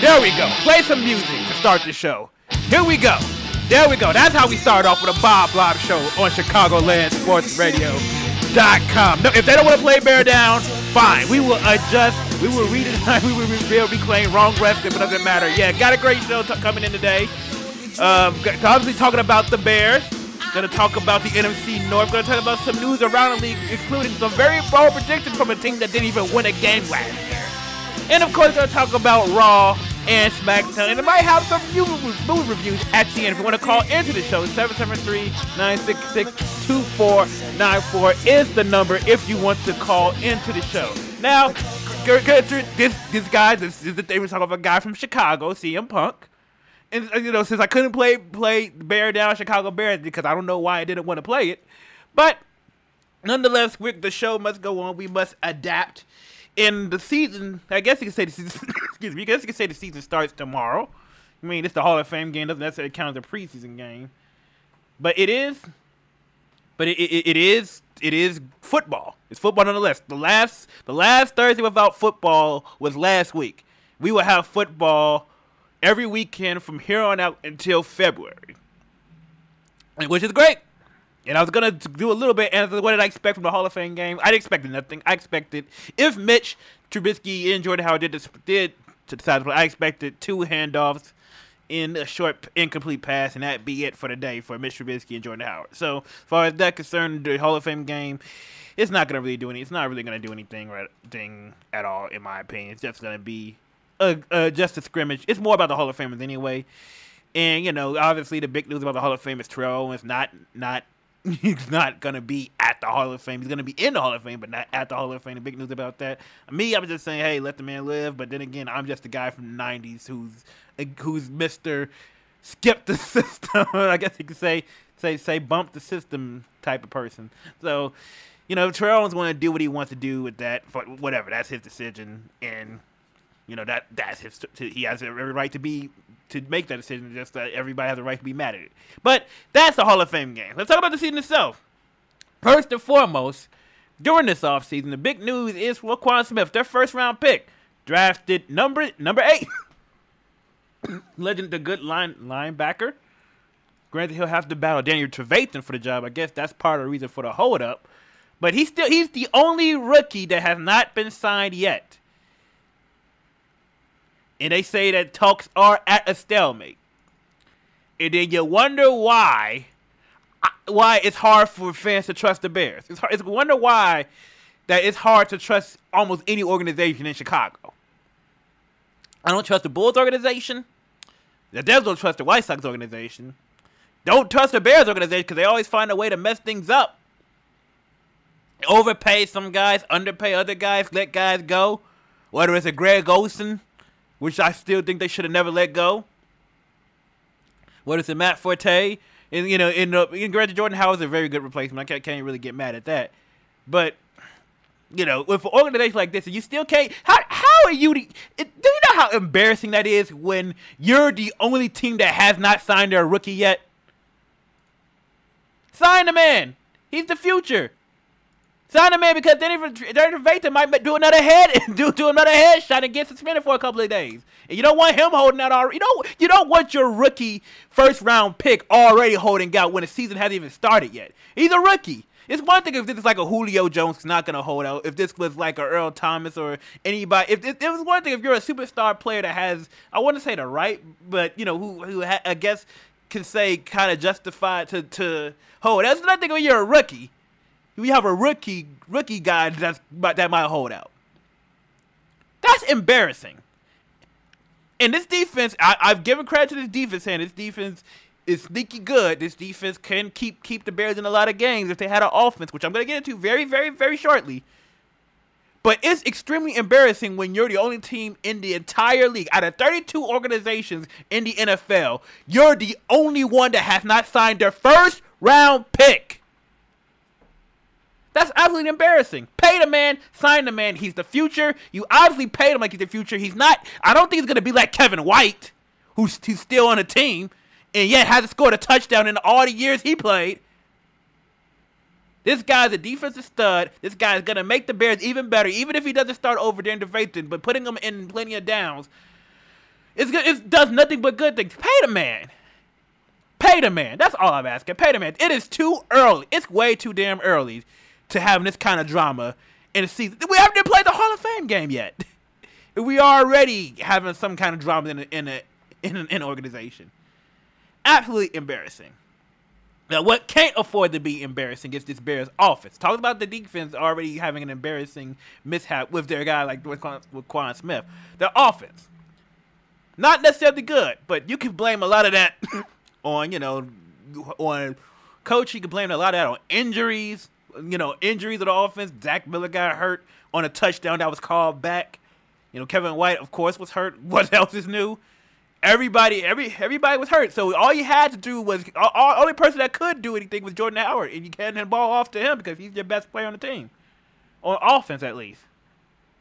There we go. Play some music to start the show. Here we go. There we go. That's how we start off with a Bob Blob Show on ChicagolandSportsRadio.com. No, if they don't want to play Bear Down, fine. We will adjust. We will redesign. We will rebuild, reclaim, wrong wrestling, but it doesn't matter. Yeah, got a great show coming in today. Obviously talking about the Bears. Going to talk about the NFC North. Going to talk about some news around the league, including some very bold predictions from a team that didn't even win a game last year. And of course, going to talk about Raw and Smackdown. And it might have some movie reviews at the end. If you want to call into the show, 773-966-2494 is the number if you want to call into the show. Now, this guy, this is the thing we're talking about, a guy from Chicago, CM Punk. And, you know, since I couldn't play Bear Down Chicago Bears because I don't know why I didn't want to play it. But, nonetheless, the show must go on. We must adapt. In the season, I guess you could say the season, excuse me, I guess you could say the season starts tomorrow. I mean, it's the Hall of Fame game. Doesn't necessarily count as a preseason game. But it is football. It's football nonetheless. The last Thursday without football was last week. We will have football every weekend from here on out until February, which is great. And I was going to do a little bit, and what did I expect from the Hall of Fame game? I expected nothing. I expected, if Mitch Trubisky and Jordan Howard did to decide to play, I expected 2 handoffs in a short, incomplete pass, and that'd be it for the day for Mitch Trubisky and Jordan Howard. So, as far as that concerned, the Hall of Fame game, it's not going to really do anything. It's not really going to do anything at all, in my opinion. It's just going to be just a scrimmage. It's more about the Hall of Famers anyway. And, you know, obviously the big news about the Hall of Fame is Terrell Owens he's not going to be at the Hall of Fame. He's going to be in the Hall of Fame, but not at the Hall of Fame. The big news about that. Me, I'm just saying, hey, let the man live. But then again, I'm just a guy from the 90s who's Mr. Skip the system. I guess you could say bump the system type of person. So, you know, Terrell Owens going to do what he wants to do with that. But whatever, that's his decision. And, you know, that's his. He has every right to make that decision, just that everybody has a right to be mad at it. But that's the Hall of Fame game. Let's talk about the season itself. First and foremost, during this offseason, the big news is Roquan Smith, their first-round pick, drafted number 8. Legend, the good linebacker. Granted, he'll have to battle Daniel Trevathan for the job. I guess that's part of the reason for the hold-up. But he's the only rookie that has not been signed yet. And they say that talks are at a stalemate. And then you wonder why it's hard for fans to trust the Bears. It's wonder why that it's hard to trust almost any organization in Chicago. I don't trust the Bulls organization. The Devils don't trust the White Sox organization. Don't trust the Bears organization because they always find a way to mess things up. Overpay some guys, underpay other guys, let guys go. Whether it's a Greg Olson, which I still think they should have never let go. What is it, Matt Forte? And, you know, granted, Jordan Howard's a very good replacement. I can't really get mad at that. But, you know, with an organization like this, you still can't. How are you? Do you know how embarrassing that is when you're the only team that has not signed their rookie yet? Sign the man. He's the future. Sign the man because Daniel Trevathan might do another headshot and get suspended for a couple of days. And you don't want him holding out already. You don't want your rookie first-round pick already holding out when the season hasn't even started yet. He's a rookie. It's one thing if this is like a Julio Jones who's not going to hold out. If this was like a Earl Thomas or anybody. If it was one thing if you're a superstar player that has, I wouldn't say the right, but, you know, who I guess can say kind of justified to hold. That's another thing when you're a rookie. We have a rookie guy that might hold out. That's embarrassing. And this defense, I've given credit to this defense, and this defense is sneaky good. This defense can keep the Bears in a lot of games if they had an offense, which I'm going to get into very, very, very shortly. But it's extremely embarrassing when you're the only team in the entire league. Out of 32 organizations in the NFL, you're the only one that has not signed their first-round pick. That's absolutely embarrassing. Pay the man, sign the man. He's the future. You obviously paid him like he's the future. He's not. I don't think he's going to be like Kevin White, who's still on the team, and yet hasn't scored a touchdown in all the years he played. This guy's a defensive stud. This guy's going to make the Bears even better, even if he doesn't start over Daniel Trevathan, but putting him in plenty of downs. It's good. It does nothing but good things. Pay the man. Pay the man. That's all I'm asking. Pay the man. It is too early. It's way too damn early to have this kind of drama in a season. We haven't even played the Hall of Fame game yet. We are already having some kind of drama in an organization. Absolutely embarrassing. Now, what can't afford to be embarrassing is this Bears offense. Talking about the defense already having an embarrassing mishap with their guy like with Quan Smith. Their offense, not necessarily good, but you can blame a lot of that on on coach. You can blame a lot of that on injuries. Injuries of the offense. Zach Miller got hurt on a touchdown that was called back. Kevin White, of course, was hurt. What else is new? Everybody was hurt. So all you had to do was only person that could do anything was Jordan Howard, and you can't hand the ball off to him because he's your best player on the team, on offense at least.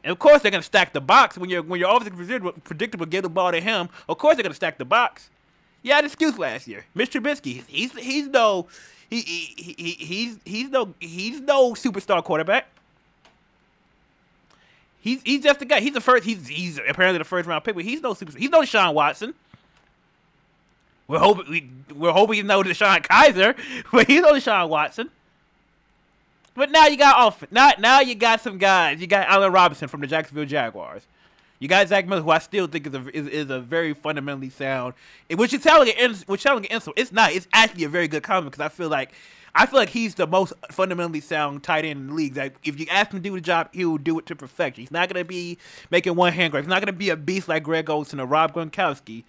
And of course they're gonna stack the box when your offense predictable. Give the ball to him. Of course they're gonna stack the box. You had an excuse last year, Mr. Trubisky. He's no superstar quarterback. He's just a guy. He's the first. He's apparently the first round pick, but he's no super. He's no Deshaun Watson. We're hoping he's no Deshaun Kaiser, but he's no Deshaun Watson. But now you got off. Now you got some guys. You got Allen Robinson from the Jacksonville Jaguars. You got Zach Miller, who I still think is a very fundamentally sound. Which is sounding an insult. It's not. It's actually a very good comment because I feel like he's the most fundamentally sound tight end in the league. Like, if you ask him to do the job, he will do it to perfection. He's not going to be making one hand grab. He's not going to be a beast like Greg Olsen or Rob Gronkowski,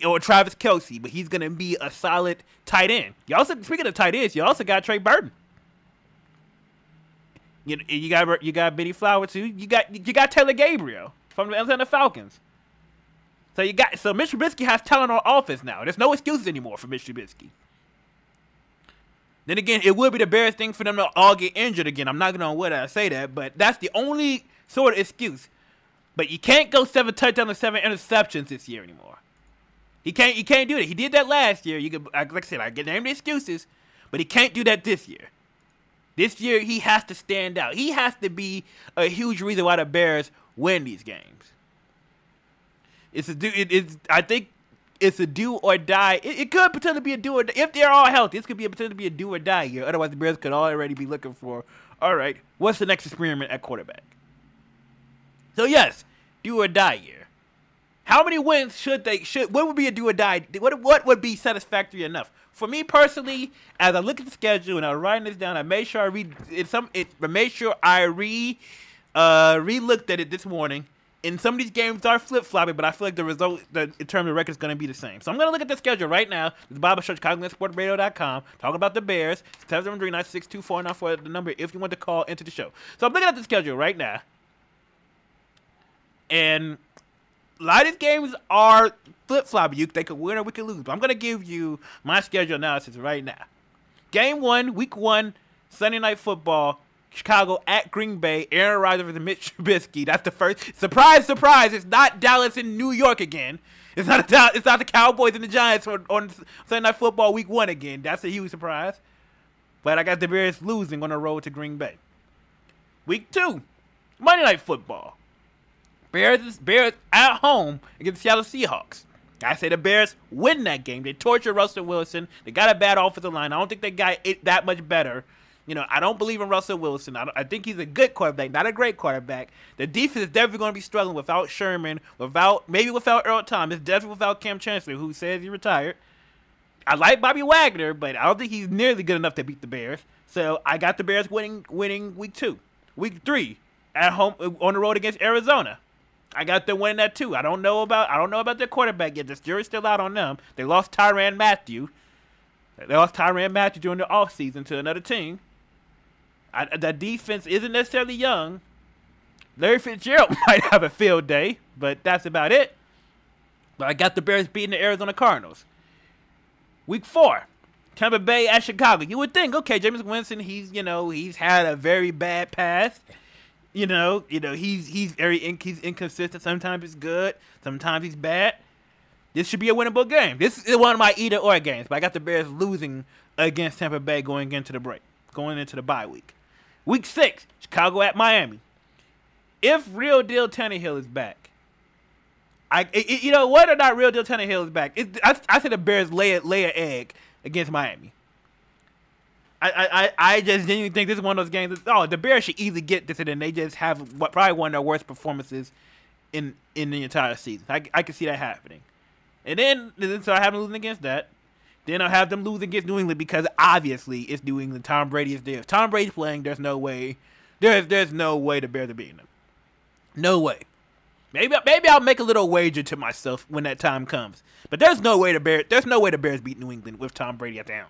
or Travis Kelce. But he's going to be a solid tight end. You also, speaking of tight ends, you also got Trey Burton. You got Benny Flower too. You got Taylor Gabriel from the Atlanta Falcons. So Mitch Trubisky has talent on offense now. There's no excuses anymore for Mitch Trubisky. Then again, it would be the Bears thing for them to all get injured again. I'm not going to say that, but that's the only sort of excuse. But you can't go 7 touchdowns and 7 interceptions this year anymore. He can't do it. He did that last year. Like I said, I can name the excuses, but he can't do that this year. This year, he has to stand out. He has to be a huge reason why the Bears win these games. I think it's a do or die. It could potentially be a do or die. If they're all healthy, this could be potentially be a do or die year. Otherwise, the Bears could already be looking for, all right, what's the next experiment at quarterback? So yes, do or die year. How many wins what would be a do or die? What would be satisfactory enough? For me personally, as I look at the schedule and I was writing this down, I made sure I re-looked at it this morning. And some of these games are flip-flopping, but I feel like the result, in terms of record, is going to be the same. So I'm going to look at the schedule right now. This is Bob Blob Show, ChicagoSportsRadio.com, talking about the Bears. 773-962-49 for the number if you want to call into the show. So I'm looking at the schedule right now. And a lot of these games are flip-flopping. They could win or we could lose. But I'm going to give you my schedule analysis right now. Game 1, Week 1, Sunday Night Football. Chicago at Green Bay. Aaron Rodgers versus Mitch Trubisky. That's the first. Surprise, surprise. It's not Dallas and New York again. It's not the Cowboys and the Giants on Sunday Night Football Week 1 again. That's a huge surprise. But I got the Bears losing on the road to Green Bay. Week 2, Monday Night Football. Bears at home against the Seattle Seahawks. I say the Bears win that game. They torture Russell Wilson. They got a bad offensive line. I don't think they got it that much better. I don't believe in Russell Wilson. I think he's a good quarterback, not a great quarterback. The defense is definitely going to be struggling without Sherman, without Earl Thomas, definitely without Cam Chancellor, who says he retired. I like Bobby Wagner, but I don't think he's nearly good enough to beat the Bears. So I got the Bears winning Week 2. Week 3, at home on the road against Arizona. I got them winning that too. I don't know about their quarterback yet. The jury's still out on them. They lost Tyrann Mathieu. During the offseason to another team. The defense isn't necessarily young. Larry Fitzgerald might have a field day, but that's about it. But I got the Bears beating the Arizona Cardinals. Week 4, Tampa Bay at Chicago. You would think, okay, Jameis Winston, he's had a very bad past. He's inconsistent. Sometimes he's good, sometimes he's bad. This should be a winnable game. This is one of my either or games, but I got the Bears losing against Tampa Bay going into the bye week. Week 6, Chicago at Miami. If real deal Tannehill is back, You know, whether or not real deal Tannehill is back, I see the Bears lay an egg against Miami. I just genuinely think this is one of those games. The Bears should easily get this, and then they just have probably one of their worst performances in the entire season. I can see that happening, and then so I have them losing against that. Then I'll have them lose against New England because obviously it's New England. Tom Brady is there. If Tom Brady's playing, there's no way. There's no way the Bears are beating them. No way. Maybe I'll make a little wager to myself when that time comes. But there's no way the Bears beat New England with Tom Brady at the helm.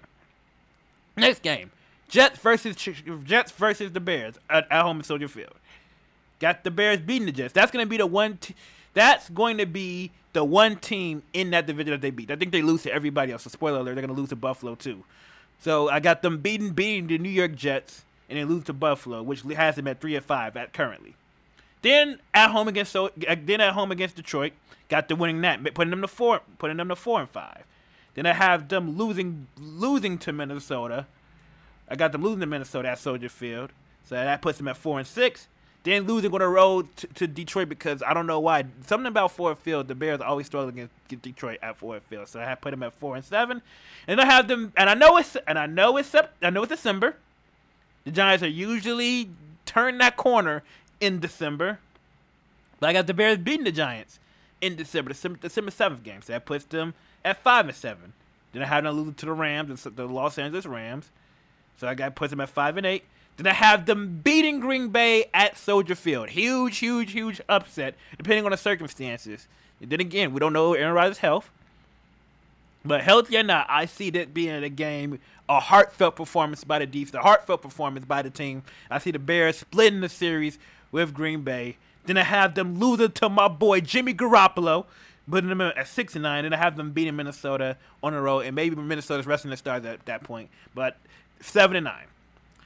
Next game, Jets versus the Bears at home in Soldier Field. Got the Bears beating the Jets. That's going to be the one. That's going to be the one team in that division that they beat. I think they lose to everybody else. So spoiler alert, they're going to lose to Buffalo too. So I got them beating the New York Jets and then lose to Buffalo, which has them at 3-5 at currently. Then at home against Detroit, got the winning that, putting them to 4-5. Then I have them losing to Minnesota. I got them losing to Minnesota at Soldier Field, so that puts them at 4-6. Then losing on the road to Detroit because I don't know why. Something about Ford Field, the Bears always struggle against Detroit at Ford Field, so I have put them at 4-7. And I have them, and I know it's December. The Giants are usually turning that corner in December, but I got the Bears beating the Giants in December 7th game, so that puts them at 5-7. Then I have them losing to the Rams, the Los Angeles Rams, so I got puts them at 5-8. Then I have them beating Green Bay at Soldier Field. Huge upset, depending on the circumstances. And then again, we don't know Aaron Rodgers' health. But healthy or not, I see that being a game, a heartfelt performance by the defense, a heartfelt performance by the team. I see the Bears splitting the series with Green Bay. Then I have them losing to my boy Jimmy Garoppolo, putting them at 6-9. Then I have them beating Minnesota on the road, and maybe Minnesota's resting the stars at that point. But 7-9.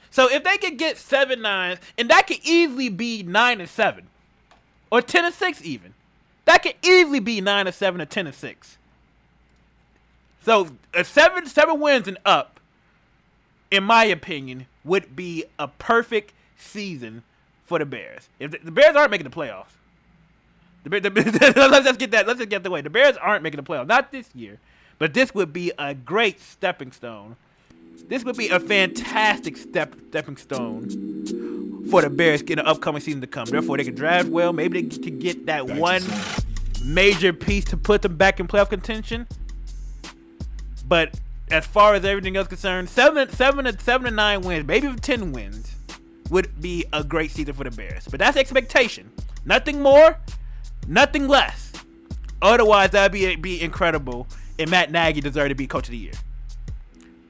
So if they could get 7-9, and that could easily be 9-7, or 10-6 even. That could easily be 9-7 or 10-6. So a 7 wins and up, in my opinion, would be a perfect season for the Bears. If the Bears aren't making the playoffs, let's just get the way. The Bears aren't making the playoffs, not this year, but this would be a great stepping stone. This would be a fantastic stepping stone for the Bears in the upcoming season to come. Therefore, they can draft well. Maybe they can get that one major piece to put them back in playoff contention. But as far as everything else concerned, 7-9 wins, maybe even 10 wins, would be a great season for the Bears. But that's expectation. Nothing more, nothing less. Otherwise, that would be incredible, and Matt Nagy deserved to be Coach of the Year.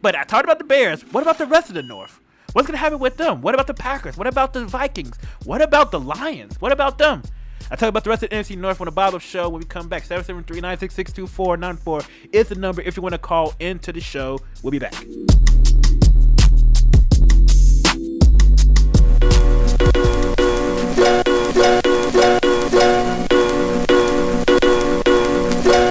But I talked about the Bears. What about the rest of the North? What's going to happen with them? What about the Packers? What about the Vikings? What about the Lions? What about them? I talk about the rest of the NFC North on the Bob Blob Show when we come back. 773-966-2494 is the number if you want to call into the show. We'll be back.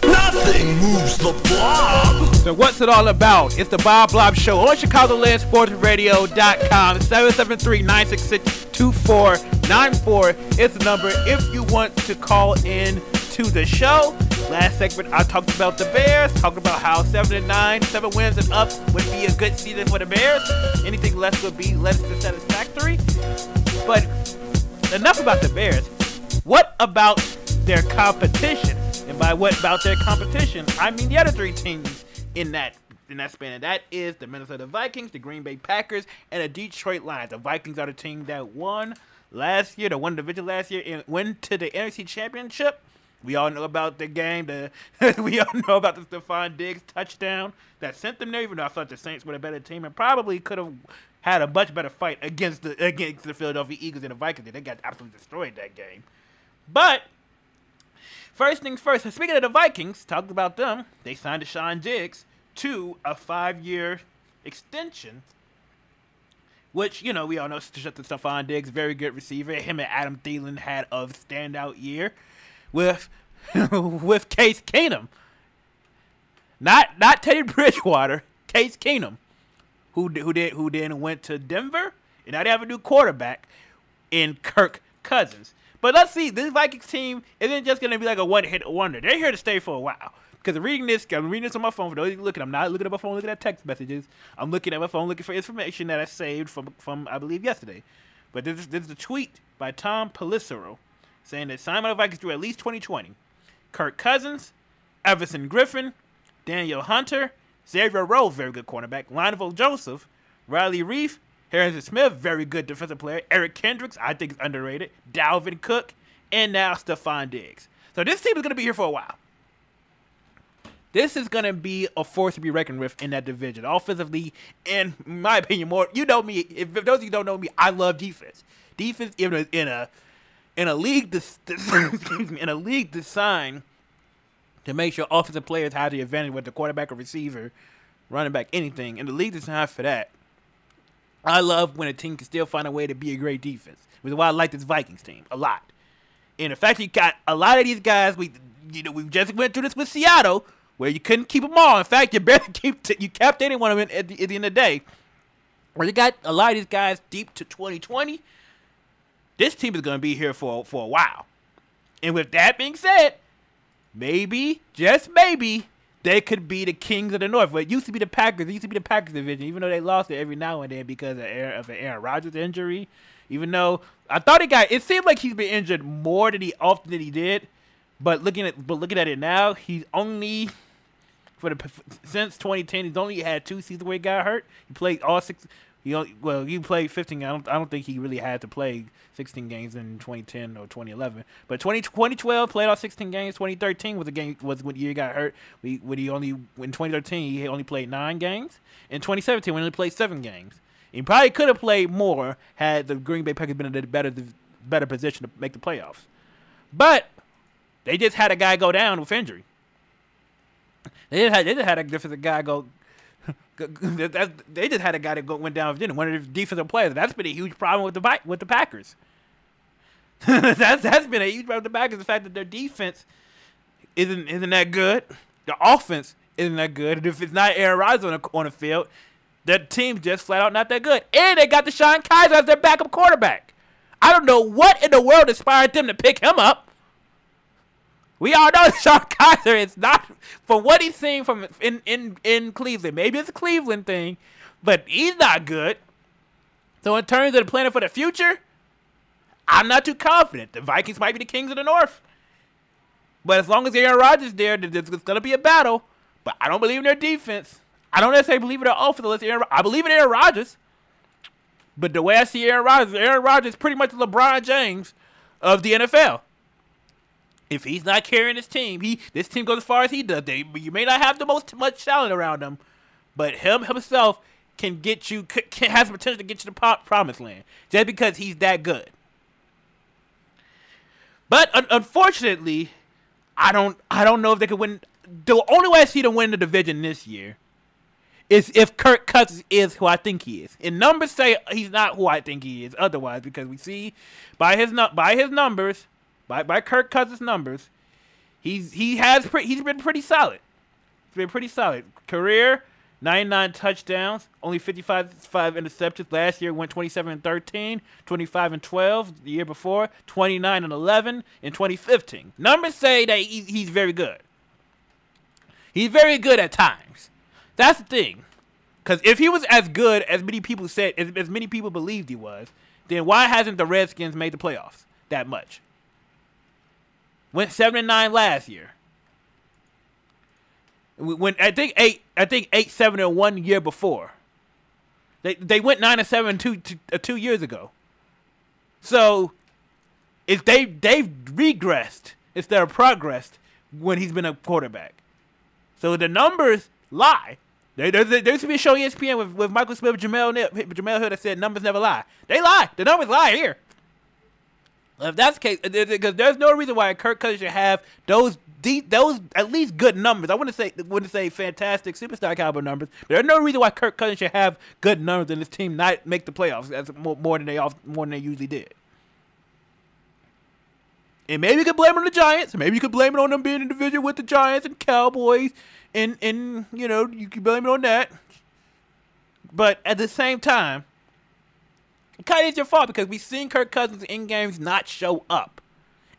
Nothing moves the blob. So what's it all about? It's the Bob Blob Show on ChicagolandSportsRadio.com. 773-966-2494 is the number if you want to call in to the show. Last segment, I talked about the Bears, talked about how 7-9, 7 wins and up would be a good season for the Bears. Anything less would be less than satisfactory. But enough about the Bears. What about their competition? And by what about their competition, I mean the other three teams in that span. And that is the Minnesota Vikings, the Green Bay Packers, and the Detroit Lions. The Vikings are the team that won last year, won the division last year, and went to the NFC Championship. We all know about the game. We all know about the Stephon Diggs touchdown that sent them there, even though I thought the Saints were a better team and probably could have had a much better fight against the Philadelphia Eagles and the Vikings. They got absolutely destroyed that game. But first things first, speaking of the Vikings, talked about them, they signed Stephon Diggs to a 5-year extension, which, you know, we all know Stephon Diggs, very good receiver. Him and Adam Thielen had a standout year with Case Keenum. Not Teddy Bridgewater, Case Keenum, who then went to Denver, and now they have a new quarterback in Kirk Cousins. But let's see. This Vikings team isn't just going to be like a one-hit wonder. They're here to stay for a while. Because I'm reading this on my phone. For those of you looking, I'm not looking at my phone looking at text messages. I'm looking at my phone looking for information that I saved from I believe, yesterday. But this is a tweet by Tom Pelissero saying that Simon Vikings through at least 2020. Kirk Cousins, Everson Griffin, Daniel Hunter, Xavier Rhodes, very good cornerback, Lionel Joseph, Riley Reif, Harrison Smith, very good defensive player, Eric Kendricks, I think is underrated, Dalvin Cook, and now Stephon Diggs. So this team is going to be here for a while. This is going to be a force to be reckoned with in that division. Offensively, and in my opinion, more, you know me, if those of you don't know me, I love defense. Defense in a league designed to make sure offensive players have the advantage with the quarterback or receiver, running back, anything. In the league designed for that. I love when a team can still find a way to be a great defense. Which is why I like this Vikings team a lot. And the fact you got a lot of these guys, we just went through this with Seattle, where you couldn't keep them all. In fact, you barely you kept any one of them at the end of the day. Where you got a lot of these guys deep to 2020. This team is going to be here for a while. And with that being said, maybe, just maybe, they could be the kings of the North. Well, it used to be the Packers. It used to be the Packers division, even though they lost it every now and then because of an Aaron Rodgers injury. Even though I thought it seemed like he's been injured more than he did. But looking at it now, he's only since 2010, he's only had 2 seasons where he got hurt. He played all 6. He played 15. I don't think he really had to play 16 games in 2010 or 2011. But 2012 played all 16 games. 2013 was when he got hurt. In 2013 he only played 9 games. In 2017 he only played 7 games. He probably could have played more had the Green Bay Packers been in a better position to make the playoffs. But they just had a guy go down with injury. They just had a defensive guy go. They just had a guy that went down with injury. One of the defensive players. That's been a huge problem with the Packers. that's been a huge problem with the Packers. The fact that their defense isn't that good. The offense isn't that good. And if it's not Aaron Rodgers on the field, that team's just flat out not that good. And they got Deshaun Kaiser as their backup quarterback. I don't know what in the world inspired them to pick him up. We all know Deshaun Kaiser is not, for what he's seen from in Cleveland. Maybe it's a Cleveland thing, but he's not good. So in terms of the planning for the future, I'm not too confident. The Vikings might be the kings of the North. But as long as Aaron Rodgers is there, there's going to be a battle. But I don't believe in their defense. I don't necessarily believe in their offense. I believe in Aaron Rodgers. But the way I see Aaron Rodgers is pretty much LeBron James of the NFL. If he's not carrying his team, this team goes as far as he does. You may not have the much talent around him, but himself has the potential to get you to promised land just because he's that good. But unfortunately, I don't know if they could win. The only way I see them win the division this year is if Kirk Cousins is who I think he is. And numbers say he's not who I think he is. Otherwise, because we see by his numbers. By Kirk Cousins' numbers, he's been pretty solid. He's been pretty solid. Career, 99 touchdowns, only 55 interceptions. Last year went 27-13, 25-12. The year before, 29-11 in 2015. Numbers say that he's very good. He's very good at times. That's the thing. Because if he was as good as many people said, as many people believed he was, then why hasn't the Redskins made the playoffs that much? Went 7-9 last year. When I think 8-7 1 year before. They went 9-7 2 years ago. So if they've regressed instead of progressed when he's been a quarterback. So the numbers lie. There used to be a show ESPN with Michael Smith and Jamel Hill that said numbers never lie. They lie. The numbers lie here. If that's the case, because there's no reason why Kirk Cousins should have those at least good numbers. I wouldn't say fantastic superstar caliber numbers. But there's no reason why Kirk Cousins should have good numbers and this team not make the playoffs more than they usually did. And maybe you could blame it on the Giants. Maybe you could blame it on them being in the division with the Giants and Cowboys, and you could blame it on that. But at the same time, it kind of is your fault because we've seen Kirk Cousins in games not show up.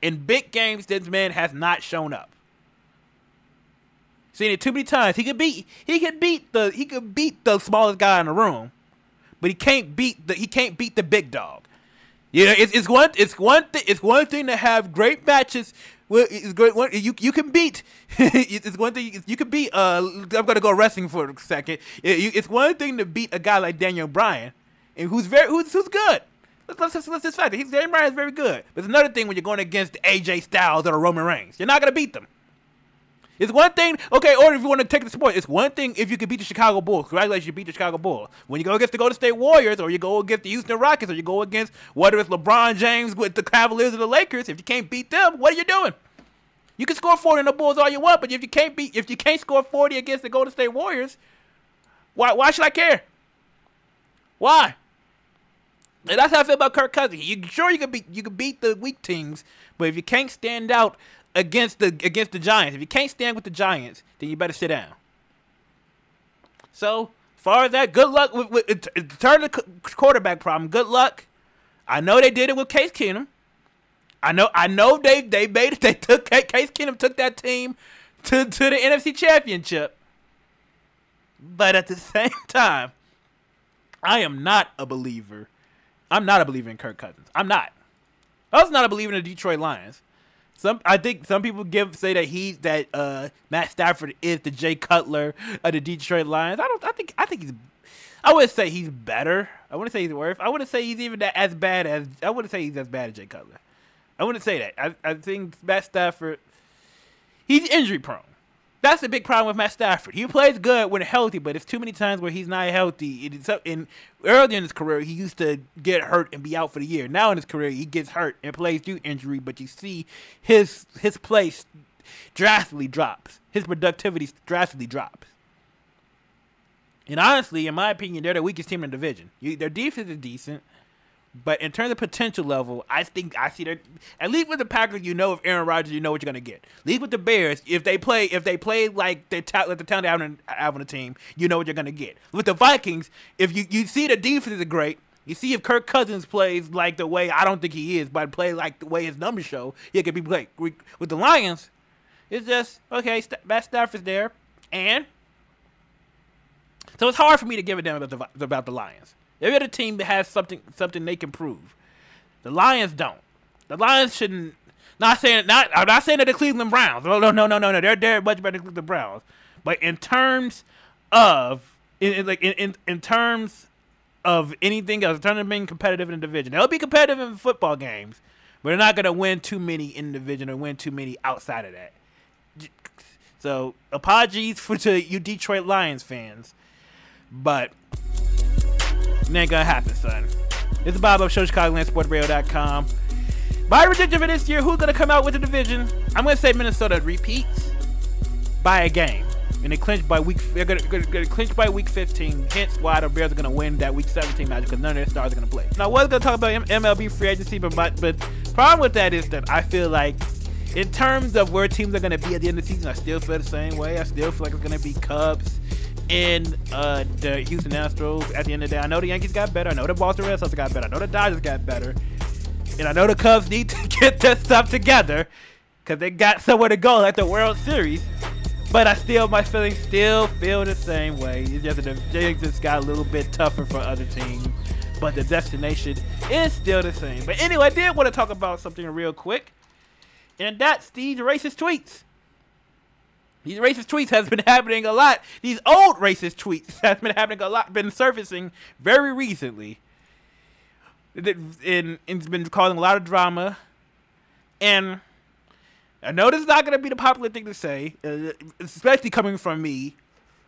In big games, this man has not shown up. Seen it too many times. He could beat the smallest guy in the room, but he can't beat the big dog. You know, it's one thing to have great matches. Well, it's great. You can beat. It's one thing you can beat. I'm gonna go wrestling for a second. It's one thing to beat a guy like Daniel Bryan, and who's good. Let's just fact that Daniel Bryan is very good. But it's another thing when you're going against AJ Styles or Roman Reigns. You're not gonna beat them. It's one thing, okay, or if you want to take the sport, it's one thing if you can beat the Chicago Bulls. Congratulations, you beat the Chicago Bulls. When you go against the Golden State Warriors, or you go against the Houston Rockets, or you go against whether it's LeBron James with the Cavaliers or the Lakers, if you can't beat them, what are you doing? You can score 40 in the Bulls all you want, but if you can't score 40 against the Golden State Warriors, why should I care? Why? And that's how I feel about Kirk Cousins. You can beat the weak teams, but if you can't stand out against the Giants, if you can't stand with the Giants, then you better sit down. So, as far as that, good luck with turn the quarterback problem. Good luck. I know they did it with Case Keenum. I know they made it. They took Case Keenum took that team to the NFC Championship. But at the same time, I am not a believer. I'm not a believer in Kirk Cousins. I'm not. I was not a believer in the Detroit Lions. I think some people say that Matt Stafford is the Jay Cutler of the Detroit Lions. I think he's. I wouldn't say he's better. I wouldn't say he's worse. I wouldn't say he's even as bad as. I wouldn't say he's as bad as Jay Cutler. I wouldn't say that. I think Matt Stafford. He's injury prone. That's the big problem with Matt Stafford. He plays good when healthy, but it's too many times where he's not healthy. Early in his career, he used to get hurt and be out for the year. Now in his career, he gets hurt and plays due to injury, but you see his play drastically drops. His productivity drastically drops. And honestly, in my opinion, they're the weakest team in the division. Their defense is decent. But in terms of potential level, I see that at least with the Packers, you know, if Aaron Rodgers, you know what you're gonna get. At least with the Bears, if they play like the talent they have on the team, you know what you're gonna get. With the Vikings, if you see the defense is great, you see if Kirk Cousins plays like the way I don't think he is, but play like the way his numbers show, he could be played. With the Lions, it's just okay. Matt Stafford's there, and so it's hard for me to give a damn about the Lions. Every other team that has something they can prove. The Lions don't. The Lions shouldn't. I'm not saying that the Cleveland Browns. No. They're much better than the Cleveland Browns. But in terms of in terms of anything else, in terms of being competitive in the division, they'll be competitive in football games, but they're not going to win too many in the division or win too many outside of that. So apologies to you Detroit Lions fans, but. It ain't gonna happen, son. It's the Bob Blob Show, ChicagolandSportsRadio.com. My prediction for this year, who's gonna come out with the division? I'm gonna say Minnesota repeats by a game, and they clinch by week. They're gonna clinch by week 15. Hence why the Bears are gonna win that week 17 match because none of their stars are gonna play. Now, I was gonna talk about MLB free agency, but problem with that is that I feel like, in terms of where teams are gonna be at the end of the season, I still feel the same way. I still feel like it's gonna be Cubs and the Houston Astros at the end of the day. I know the Yankees got better. I know the Boston Red Sox got better. I know the Dodgers got better. And I know the Cubs need to get their stuff together because they got somewhere to go like the World Series. But my feelings still feel the same way. It's just that the Jays just got a little bit tougher for other teams. But the destination is still the same. But anyway, I did want to talk about something real quick. And that's these racist tweets. These racist tweets has been happening a lot. These old racist tweets has been happening a lot, been surfacing very recently. And it's been causing a lot of drama. And I know this is not going to be the popular thing to say, especially coming from me.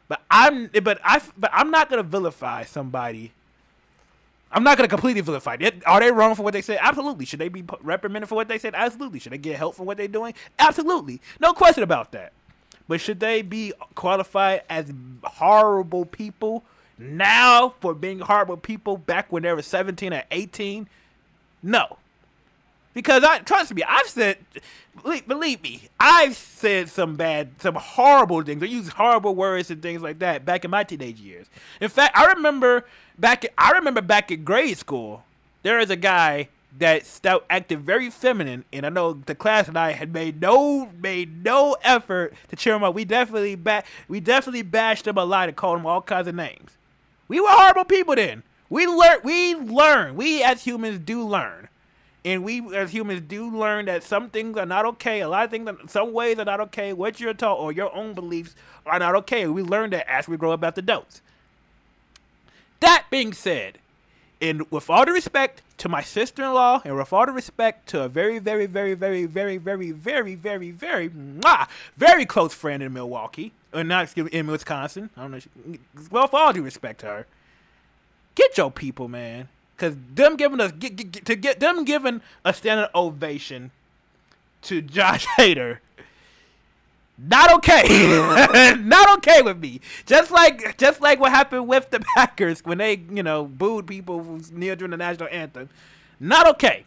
But I'm not going to vilify somebody. I'm not going to completely vilify it. Are they wrong for what they said? Absolutely. Should they be reprimanded for what they said? Absolutely. Should they get help for what they're doing? Absolutely. No question about that. But should they be qualified as horrible people now for being horrible people back when they were 17 or 18? No. Because trust me, believe me, I've said some horrible things. I used horrible words and things like that back in my teenage years. In fact, I remember back in grade school, there was a guy that Stout acted very feminine, and I know the class and I had made no effort to cheer him up. We definitely bashed him a lot and called him all kinds of names. We were horrible people then. We learn. We as humans do learn. And we as humans do learn that some things are not okay. A lot of things, some ways are not okay. What you're taught or your own beliefs are not okay. We learn that as we grow up as adults. That being said, and with all the respect to my sister-in-law, and with all the respect to a very, very, very, very, very, very, very, very, very, very close friend in Milwaukee, or not, excuse me, in Wisconsin. I don't know. Well, with all due respect to her, get your people, man, because them giving us giving a standing ovation to Josh Hader. Not okay. Not okay with me. Just like what happened with the Packers when they, booed people who kneeled during the national anthem. Not okay.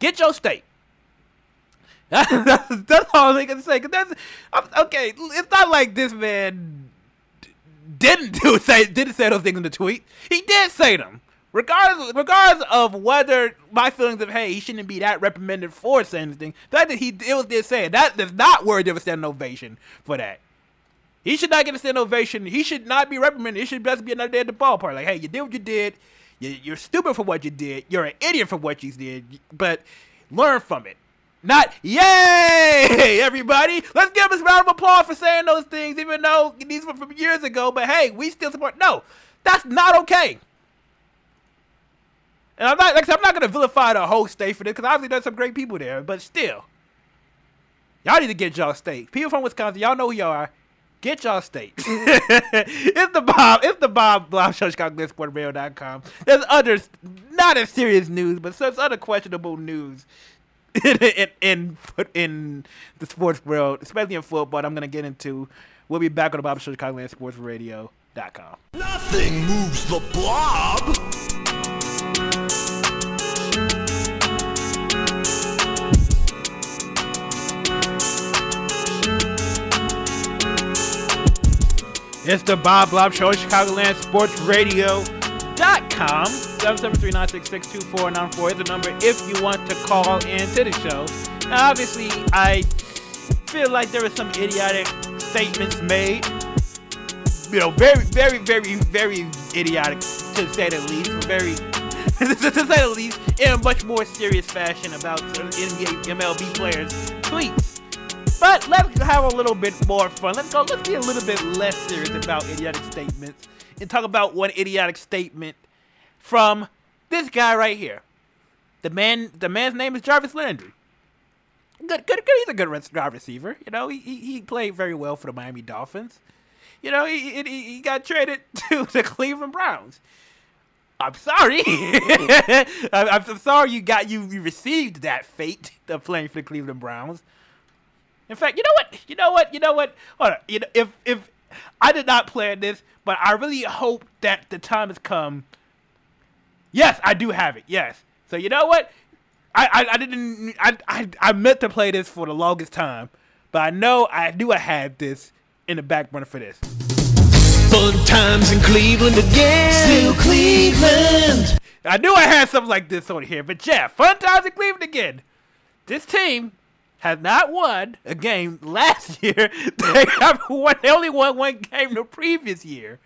Get your state. That's all I can say. Cause okay. It's not like this man didn't say those things in the tweet. He did say them. Regardless of whether my feelings of, hey, he shouldn't be that reprimanded for saying anything, the fact that he did say it, that is not worthy of a standing ovation for that. He should not get a standing ovation. He should not be reprimanded. He should just be another day at the ballpark. Like, hey, you did what you did. You're stupid for what you did. You're an idiot for what you did. But learn from it. Not, yay, everybody. Let's give him a round of applause for saying those things, even though these were from years ago. But, hey, we still support. No, that's not okay. And I'm not going to vilify the whole state for this, because obviously there's some great people there. But still, y'all need to get y'all state. People from Wisconsin, y'all know who y'all are. Get y'all state. It's the Bob Blob Show, ChicagoSportsRadio.com. There's others, not as serious news, but there's other questionable news in the sports world, especially in football. I'm going to get into. We'll be back on the Bob Show, ChicagoSportsRadio.com. Nothing moves the blob. It's the Bob Blob Show, ChicagolandSportsRadio.com. 773-966-2494 is the number if you want to call into the show. Now, obviously, I feel like there were some idiotic statements made. Very, very, very, very idiotic, to say the least. Very, to say the least, in a much more serious fashion about MLB players' tweets. But let's have a little bit more fun. Let's be a little bit less serious about idiotic statements and talk about one idiotic statement from this guy right here. The man's name is Jarvis Landry. Good. He's a good wide receiver. He played very well for the Miami Dolphins. He got traded to the Cleveland Browns. I'm sorry. I'm sorry you received that fate of playing for the Cleveland Browns. In fact, you know what? Hold on. If I did not plan this, but I really hope that the time has come. Yes, I do have it. Yes. So you know what? I meant to play this for the longest time, but I knew I had this in the back burner for this. Fun times in Cleveland again. Still Cleveland. I knew I had something like this on here, but yeah, fun times in Cleveland again. This team has not won a game last year. They only won one game the previous year.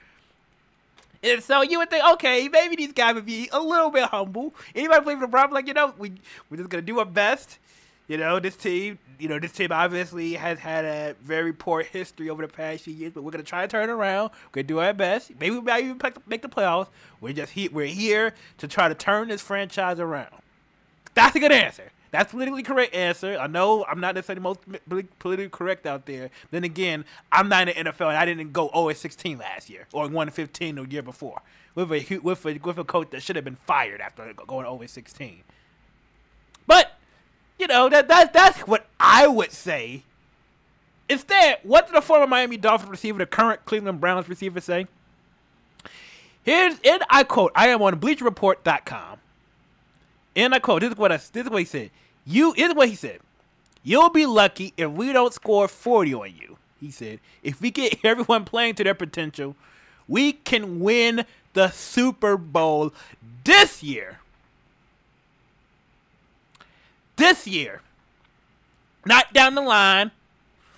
And so you would think, okay, maybe these guys would be a little bit humble. Anybody play for the Browns, we're just gonna do our best. This team obviously has had a very poor history over the past few years, but we're gonna try to turn it around. We're gonna do our best. Maybe we might even make the playoffs. We're here to try to turn this franchise around. That's a good answer. That's politically correct answer. I know I'm not necessarily the most politically correct out there. Then again, I'm not in the NFL, and I didn't go 0-16 last year or 1-15 the year before with a coach that should have been fired after going 0-16. But that's what I would say. Instead, what did the former Miami Dolphins receiver, the current Cleveland Browns receiver, say? I quote. I am on BleacherReport.com. And I quote, this is what he said. Here's what he said. You'll be lucky if we don't score 40 on you. He said, if we get everyone playing to their potential, we can win the Super Bowl this year. this year, not down the line.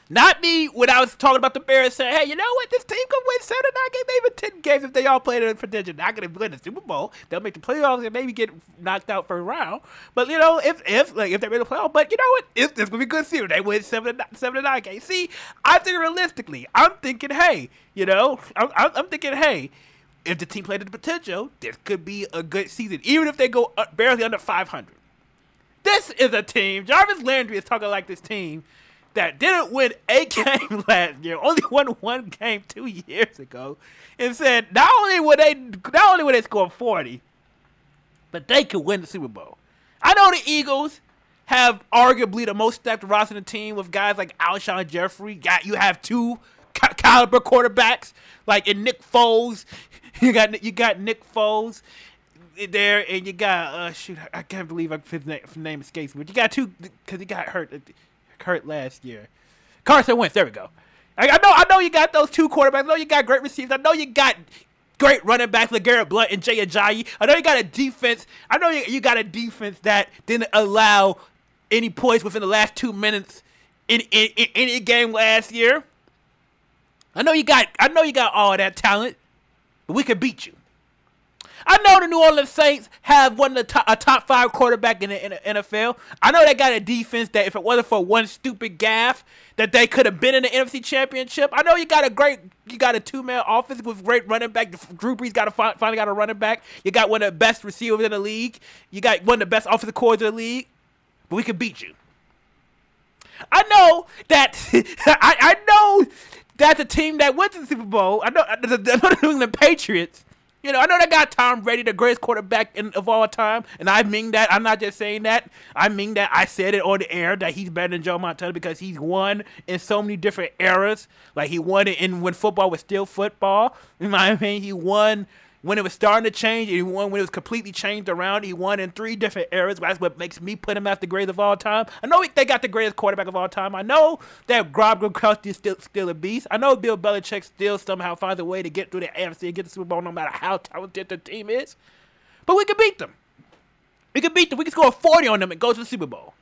Not me when I was talking about the Bears saying, hey, you know what? This team could win 7 or 9 games, maybe 10 games if they all play in potential. Not going to win the Super Bowl. They'll make the playoffs and maybe get knocked out first round. But, you know, if they're in the playoffs, but you know what? It's going to be a good season. They win 7 or 9 games. See, I think realistically, I'm thinking, hey, you know, I'm thinking, hey, if the team played to the potential, this could be a good season, even if they go barely under 500. This is a team. Jarvis Landry is talking like this team that didn't win a game last year, only won 1 game 2 years ago, and said not only would they score 40, but they could win the Super Bowl. I know the Eagles have arguably the most stacked roster in the team with guys like Alshon Jeffrey. You have 2 caliber quarterbacks like in Nick Foles. You got Nick Foles there, and you got I can't believe his name escapes me. But you got 2 because he got hurt last year. Carson Wentz, there we go. I know you got those 2 quarterbacks. I know you got great receivers. I know you got great running backs like Garrett Blount and Jay Ajayi. I know you got a defense. I know you got a defense that didn't allow any points within the last 2 minutes in any game last year. I know you got all that talent, but we could beat you. I know the New Orleans Saints have a top 5 quarterback in the NFL. I know they got a defense that if it wasn't for one stupid gaffe, that they could have been in the NFC Championship. I know you got a 2-man offense with great running back. Drew Brees finally got a running back. You got one of the best receivers in the league. You got one of the best offensive coordinators in the league. But we could beat you. I know that I know that the team that went to the Super Bowl, I know the New England Patriots. You know, I know they got Tom Brady, the greatest quarterback of all time, and I mean that. I'm not just saying that. I mean that. I said it on the air that he's better than Joe Montana because he's won in so many different eras. Like, he won it when football was still football. You know what I mean? He won when it was starting to change. He won when it was completely changed around. He won in 3 different eras. That's what makes me put him as the greatest of all time. I know they got the greatest quarterback of all time. I know that Rob Gronkowski is still a beast. I know Bill Belichick still somehow finds a way to get through the NFC and get the Super Bowl no matter how talented the team is. But we can beat them. We can beat them. We can score 40 on them and go to the Super Bowl.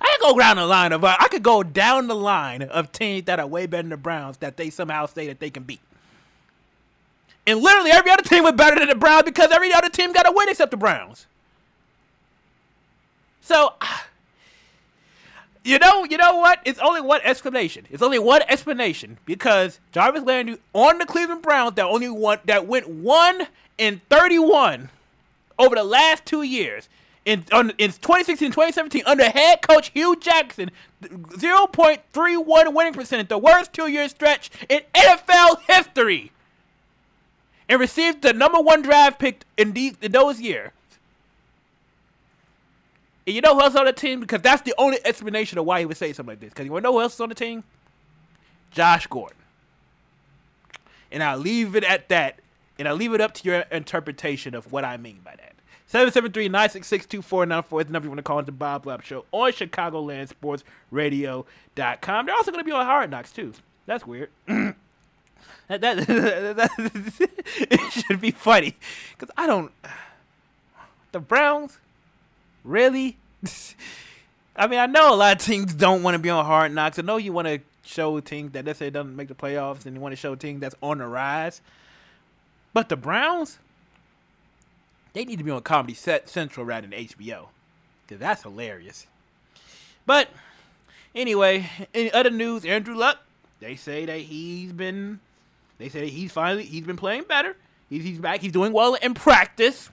I could go down the line of teams that are way better than the Browns that they somehow say that they can beat. And literally every other team was better than the Browns because every other team got a win except the Browns. So, you know what? It's only one explanation. Because Jarvis Landry on the Cleveland Browns that went 1-31 over the last 2 years. In 2016 and 2017, under head coach Hugh Jackson, 0.31 winning percentage, the worst 2-year stretch in NFL history. And received the number 1 draft pick in those years. And you know who else on the team? Because that's the only explanation of why he would say something like this. Because you want to know who else is on the team? Josh Gordon. And I'll leave it at that. And I'll leave it up to your interpretation of what I mean by that. 773-966-2494 is the number you want to call into the Bob Blob Show on ChicagolandSportsRadio.com. They're also going to be on Hard Knocks, too. That's weird. That it should be funny because the Browns really. I mean, I know a lot of teams don't want to be on Hard Knocks. I know you want to show teams that, let's say, doesn't make the playoffs, and you want to show teams that's on the rise. But the Browns, they need to be on Comedy Central rather than HBO because that's hilarious. But anyway, in other news, Andrew Luck, they say that he's been playing better. He's back. He's doing well in practice.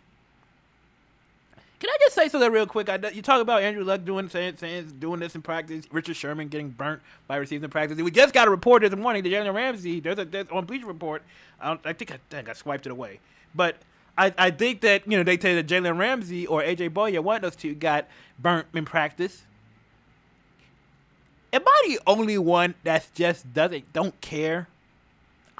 Can I just say something real quick? You talk about Andrew Luck doing this in practice. Richard Sherman getting burnt by receivers in practice. We just got a report this morning. The Jalen Ramsey. There's on Bleacher Report. I think I swiped it away. But I think that they say that Jalen Ramsey or AJ Boyer, one of those two, got burnt in practice. Am I the only one that just don't care?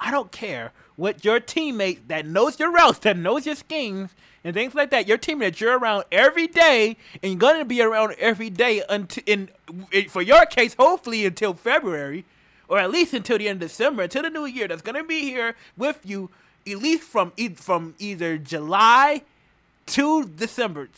I don't care what your teammate that knows your routes, that knows your schemes, and things like that. Your team that you're around every day, and you're going to be around every day for your case, hopefully until February, or at least until the end of December, until the new year. That's going to be here with you at least from either July to December.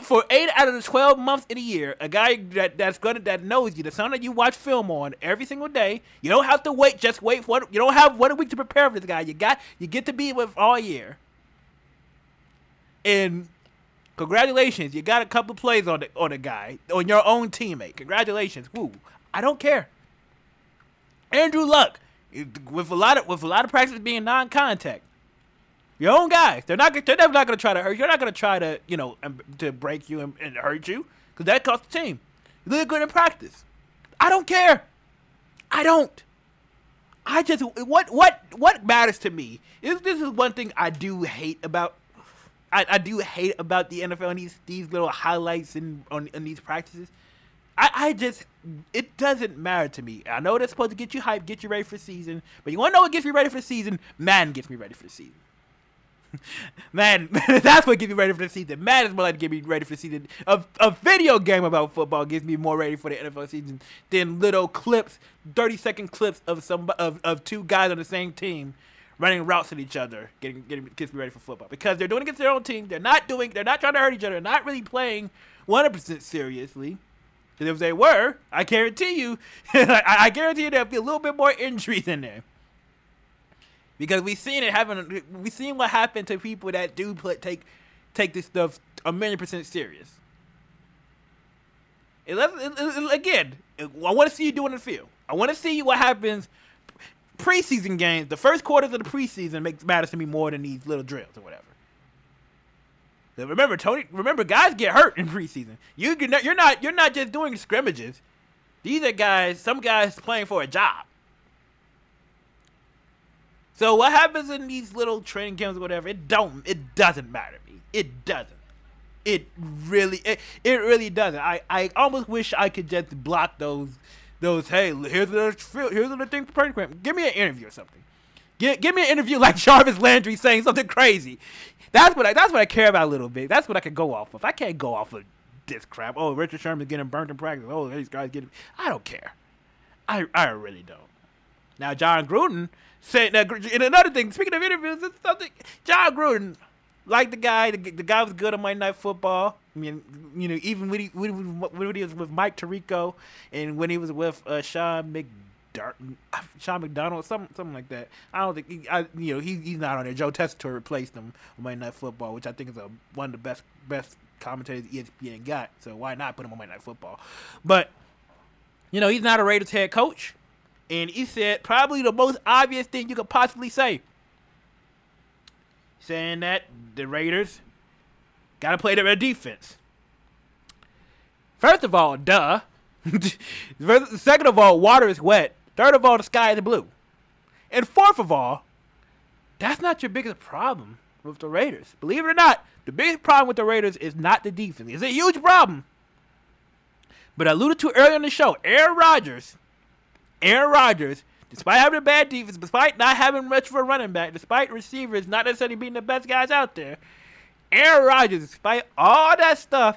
For 8 out of the 12 months in a year, a guy that knows you, the someone that you watch film on every single day, you don't have to wait. Just wait for it. You don't have 1 week to prepare for this guy. You get to be with all year. And congratulations, you got a couple plays on the guy, on your own teammate. Congratulations. Woo. I don't care. Andrew Luck, with a lot of practice being non-contact. Your own guys. They're never not going to try to hurt you. They're not going to try to, to break you and hurt you, because that costs the team. You look good in practice. I don't care. I don't. I just, what matters to me is, this is one thing I do hate about, I do hate about the NFL and these little highlights in these practices. It doesn't matter to me. I know that's supposed to get you hyped, get you ready for the season, but you want to know what gets me ready for the season? Madden gets me ready for the season. Man, that's what gets me ready for the season. Madden is more like to get me ready for the season. A video game about football gets me more ready for the NFL season than little clips, 30-second clips of two guys on the same team running routes at each other. Gets me ready for football, because they're doing it against their own team. They're not trying to hurt each other. They're not really playing 100% seriously. Because if they were, I guarantee you, I guarantee you there'll be a little bit more injuries in there. Because we've seen what happened to people that do take this stuff 1,000,000% serious. Again, I want to see you do it in the field. I want to see what happens. Preseason games, the first quarters of the preseason matters to me more than these little drills or whatever. Remember, guys get hurt in preseason. You're not just doing scrimmages. These are some guys playing for a job. So what happens in these little training camps or whatever, it doesn't matter to me. It doesn't. It really doesn't. I almost wish I could just block those. Hey, here's the thing for training camp. Give me an interview or something. Give me an interview like Jarvis Landry saying something crazy. That's what I care about a little bit. That's what I can go off of. I can't go off of this crap. Oh, Richard Sherman's getting burnt in practice. Oh, these guys getting. I don't care. I really don't. Now, John Gruden said that. And another thing, speaking of interviews, it's something. John Gruden, like the guy was good on Monday Night Football. I mean, even when he was with Mike Tirico and when he was with Sean McDonald, something like that. I don't think he's not on there. Joe Tessitore replaced him on Monday Night Football, which I think is one of the best commentators ESPN got. So why not put him on Monday Night Football? But he's not a Raiders head coach, and he said probably the most obvious thing you could possibly say, saying that the Raiders got to play their defense. First of all, duh. Second of all, water is wet. Third of all, the sky is blue. And fourth of all, that's not your biggest problem with the Raiders. Believe it or not, the biggest problem with the Raiders is not the defense. It's a huge problem. But I alluded to earlier in the show, Aaron Rodgers, despite having a bad defense, despite not having much of a running back, despite receivers not necessarily being the best guys out there, Aaron Rodgers, despite all that stuff,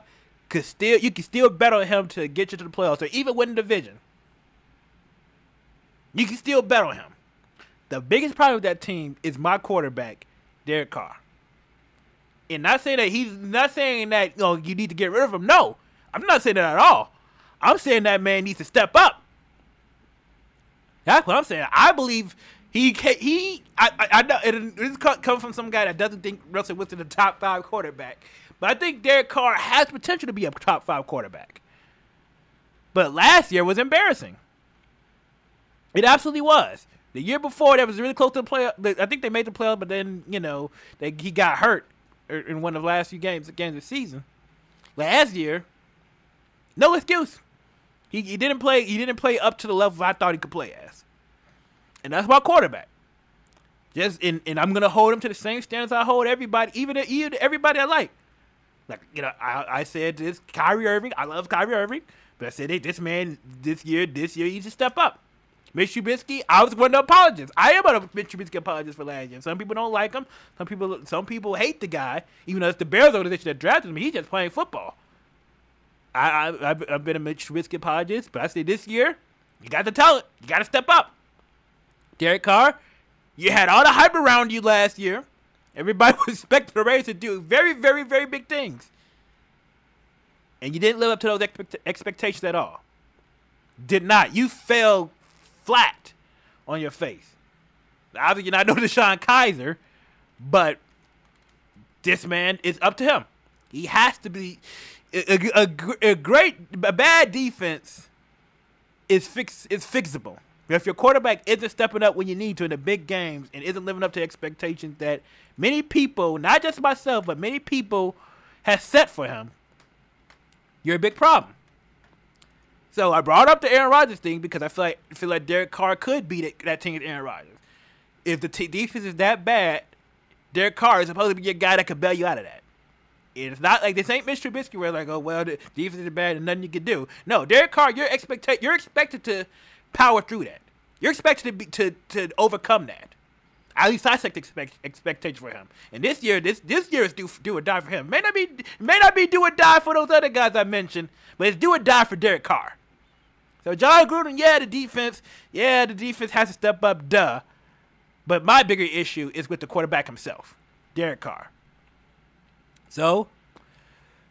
you can still bet on him to get you to the playoffs or even win the division. You can still bet on him. The biggest problem with that team is my quarterback, Derek Carr. And not saying that you need to get rid of him. No, I'm not saying that at all. I'm saying that man needs to step up. That's what I'm saying. I believe I know this comes from some guy that doesn't think Russell Wilson is a top 5 quarterback. But I think Derek Carr has potential to be a top 5 quarterback. But last year was embarrassing. It absolutely was. The year before, that was really close to the playoff. I think they made the playoff, but then he got hurt in one of the last few games of the season. Last year, no excuse. He didn't play. He didn't play up to the level I thought he could play as. And that's my quarterback. And I'm gonna hold him to the same standards I hold everybody, even everybody I like. I said this Kyrie Irving. I love Kyrie Irving, but I said, hey, this man this year he needs to step up. Mitch Trubisky, I was one of the apologists. I am a Mitch Trubisky apologist for last year. Some people don't like him. Some people hate the guy, even though it's the Bears organization that drafted him. He's just playing football. I've been a Mitch Trubisky apologist, but I say this year, you got to tell it. You got to step up. Derek Carr, you had all the hype around you last year. Everybody was expecting the Raiders to do very, very, very big things. And you didn't live up to those expectations at all. Did not. You fell flat on your face. Obviously, you're not no Deshaun Kaiser, but this man, is up to him. He has to be a bad defense is fixable. If your quarterback isn't stepping up when you need to in the big games and isn't living up to expectations that many people, not just myself, but many people have set for him, you're a big problem. So I brought up the Aaron Rodgers thing because I feel like Derek Carr could beat that team with Aaron Rodgers. If the defense is that bad, Derek Carr is supposed to be a guy that could bail you out of that. It's not like this ain't Mitch Trubisky where like, oh well, the defense is bad and nothing you can do. No, Derek Carr, you're expected to power through that. You're expected to overcome that. At least I set expectation for him. And this year is do or die for him. May not be do or die for those other guys I mentioned, but it's do or die for Derek Carr. So John Gruden, the defense has to step up, duh. But my bigger issue is with the quarterback himself, Derek Carr. So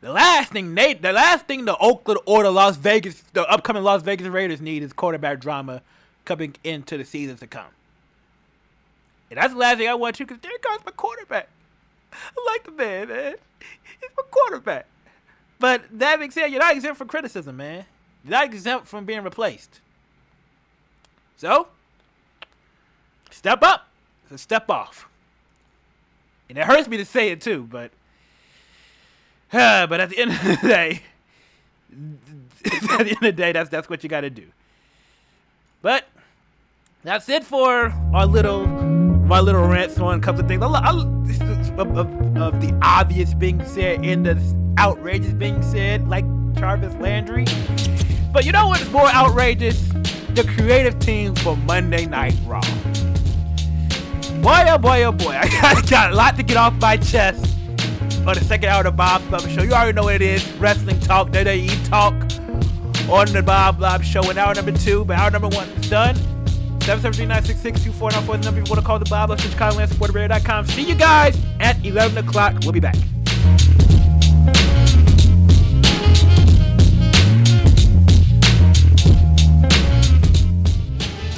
the last thing the Oakland or the upcoming Las Vegas Raiders need is quarterback drama coming into the season to come. And that's the last thing I want to, because Derek Carr's my quarterback. I like the man. He's my quarterback. But that being said, you're not exempt from criticism, man. You're not exempt from being replaced. So, step up. It's a step off. And it hurts me to say it too, but at the end of the day, that's what you got to do. But that's it for my little rants on a couple of things. Of the obvious being said and the outrageous being said, like Jarvis Landry. But you know what's more outrageous? The creative team for Monday Night Raw. Boy, oh boy, oh boy. I got a lot to get off my chest on the second hour of the Bob Blob Show. You already know what it is. Wrestling talk, WWE talk on the Bob Blob Show in hour number 2. But hour number 1 is done. 773-966-2494 is the number if you want to call the Bob Blob Show, ChicagoLandSupporterRadio.com. See you guys at 11 o'clock. We'll be back.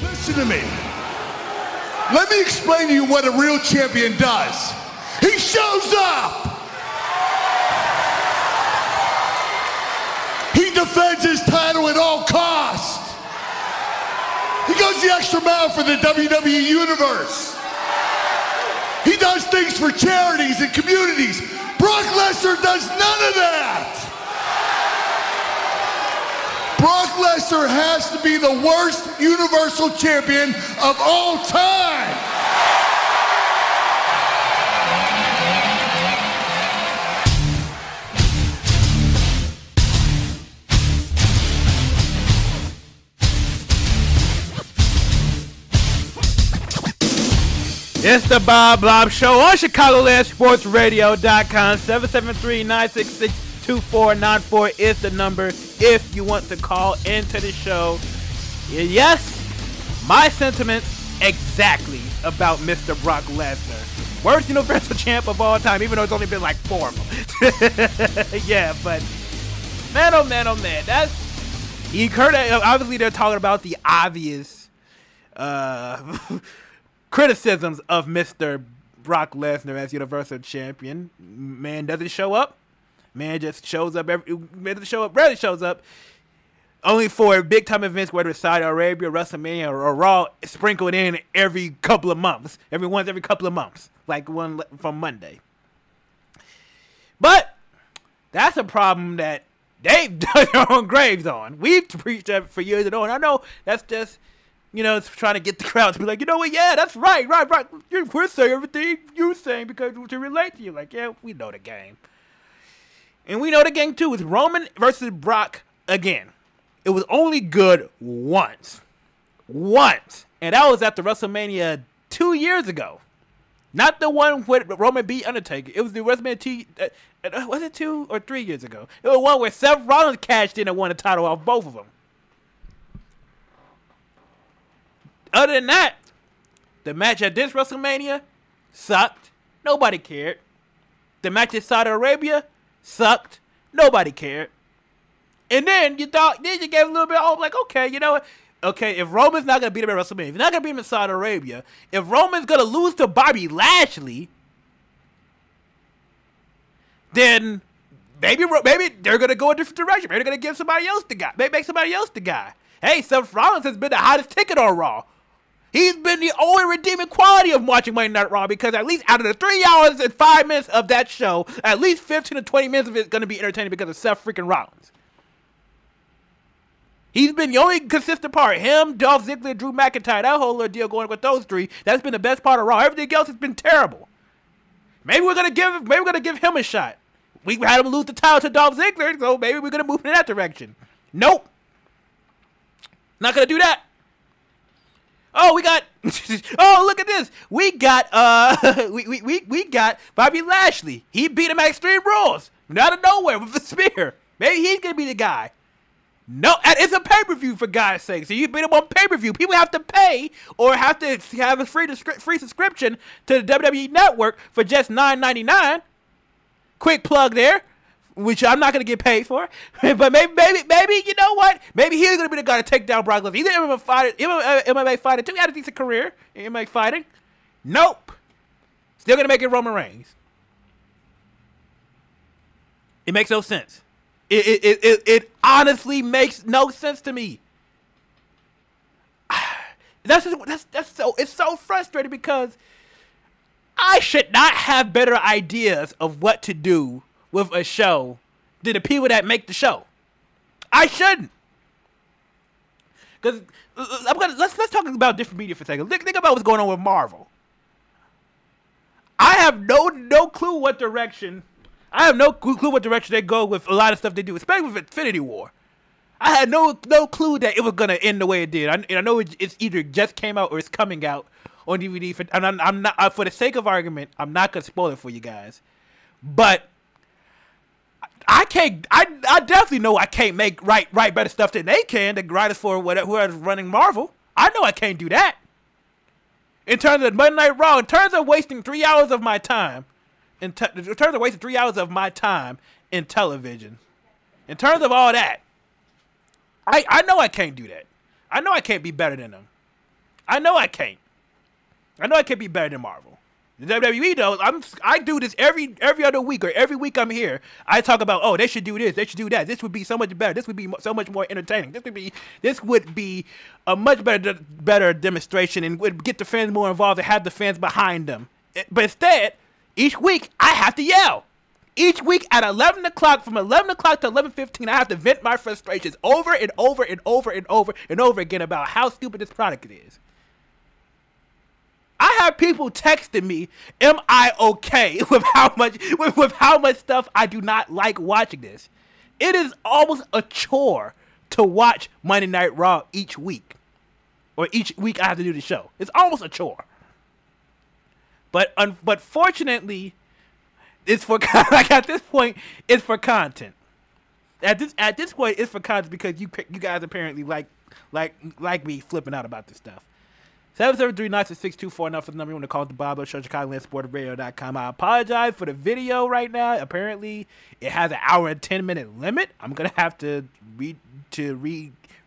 Listen to me. Let me explain to you what a real champion does. He shows up. He defends his title at all costs. He goes the extra mile for the WWE Universe. He does things for charities and communities. Brock Lesnar does none of that. Brock Lesnar has to be the worst Universal Champion of all time. It's the Bob Blob Show on ChicagoLandSportsRadio.com. 773-966-2494 is the number if you want to call into the show. Yes, my sentiments exactly about Mr. Brock Lesnar. Worst Universal Champ of all time, even though it's only been like 4 of them. Yeah, but man, oh man, oh man. Obviously they're talking about the obvious criticisms of Mr. Brock Lesnar as Universal Champion. Man doesn't show up. Man just shows up. Rarely shows up. Only for big time events, whether it's Saudi Arabia, WrestleMania, or Raw, sprinkled in every couple of months. Every couple of months, like one from Monday. But that's a problem that they've done their own graves on. We've preached that for years and on. I know that's just, it's trying to get the crowd to be like, you know what, yeah, that's right. We're saying everything you're saying because to relate to you. Like, yeah, we know the game. And we know the game, too. It's Roman versus Brock again. It was only good once. And that was after WrestleMania 2 years ago. Not the one where Roman beat Undertaker. It was the WrestleMania was it 2 or 3 years ago? It was one where Seth Rollins cashed in and won the title off both of them. Other than that, the match at this WrestleMania sucked. Nobody cared. The match at Saudi Arabia sucked. Nobody cared. And then you gave a little bit of hope, like, okay, you know what? Okay, if Roman's not going to beat him at WrestleMania, if he's not going to beat him in Saudi Arabia, if Roman's going to lose to Bobby Lashley, then maybe they're going to go a different direction. Maybe they're going to give somebody else the guy. Maybe make somebody else the guy. Hey, Seth Rollins has been the hottest ticket on Raw. He's been the only redeeming quality of watching Monday Night Raw, because at least out of the 3 hours and 5 minutes of that show, at least 15 to 20 minutes of it is going to be entertaining because of Seth freaking Rollins. He's been the only consistent part. Him, Dolph Ziggler, Drew McIntyre, that whole little deal going with those three, that's been the best part of Raw. Everything else has been terrible. Maybe we're gonna give him a shot. We had him lose the title to Dolph Ziggler, so maybe we're gonna move in that direction. Nope. Not gonna do that. Oh, we got oh, look at this. We got we got Bobby Lashley. He beat him at Extreme Rules. Out of nowhere with the spear. Maybe he's gonna be the guy. No, it's a pay-per-view, for God's sake. So you beat him on pay-per-view. People have to pay or have to have a free subscription to the WWE Network for just $9.99. Quick plug there, which I'm not going to get paid for. But maybe, you know what? Maybe he's going to be the guy to take down Brock Lesnar. He's an MMA fighter, too. He had a decent career in MMA fighting. Nope. Still going to make it Roman Reigns. It makes no sense. It honestly makes no sense to me. It's so frustrating, because I should not have better ideas of what to do with a show than the people that make the show. I shouldn't. Because let's talk about different media for a second. Think about what's going on with Marvel. I have no clue what direction. I have no clue what direction they go with a lot of stuff they do, especially with Infinity War. I had no clue that it was gonna end the way it did. I know it's either just came out or it's coming out on DVD. And I'm not, for the sake of argument, I'm not gonna spoil it for you guys. But I can't. I definitely know I can't write better stuff than they can. The writers for whoever's running Marvel. I know I can't do that. In terms of Monday Night Raw, in terms of wasting 3 hours of my time. In terms of wasting 3 hours of my time in television, in terms of all that, I know I can't do that. I know I can't be better than them. I know I can't. I know I can't be better than Marvel. The WWE though, I do this every other week, or every week I'm here. I talk about, oh, they should do this, they should do that. This would be so much better. This would be so much more entertaining. This would be a much better demonstration, and would get the fans more involved and have the fans behind them. But instead, each week, I have to yell. Each week at 11 o'clock, from 11 o'clock to 11:15, I have to vent my frustrations over and over and over and over and over again about how stupid this product is. I have people texting me, am I okay with how much stuff I do not like watching this? It is almost a chore to watch Monday Night Raw each week. Or each week I have to do the show. It's almost a chore. But fortunately, it's for like at this point, it's for content. At this point, it's for content, because you guys apparently like me flipping out about this stuff. 773-966-249 for the number you want to call it. The Bob Blob Show, ChicagolandSportsRadio.com. I apologize for the video right now. Apparently, it has an hour and 10-minute limit. I'm gonna have to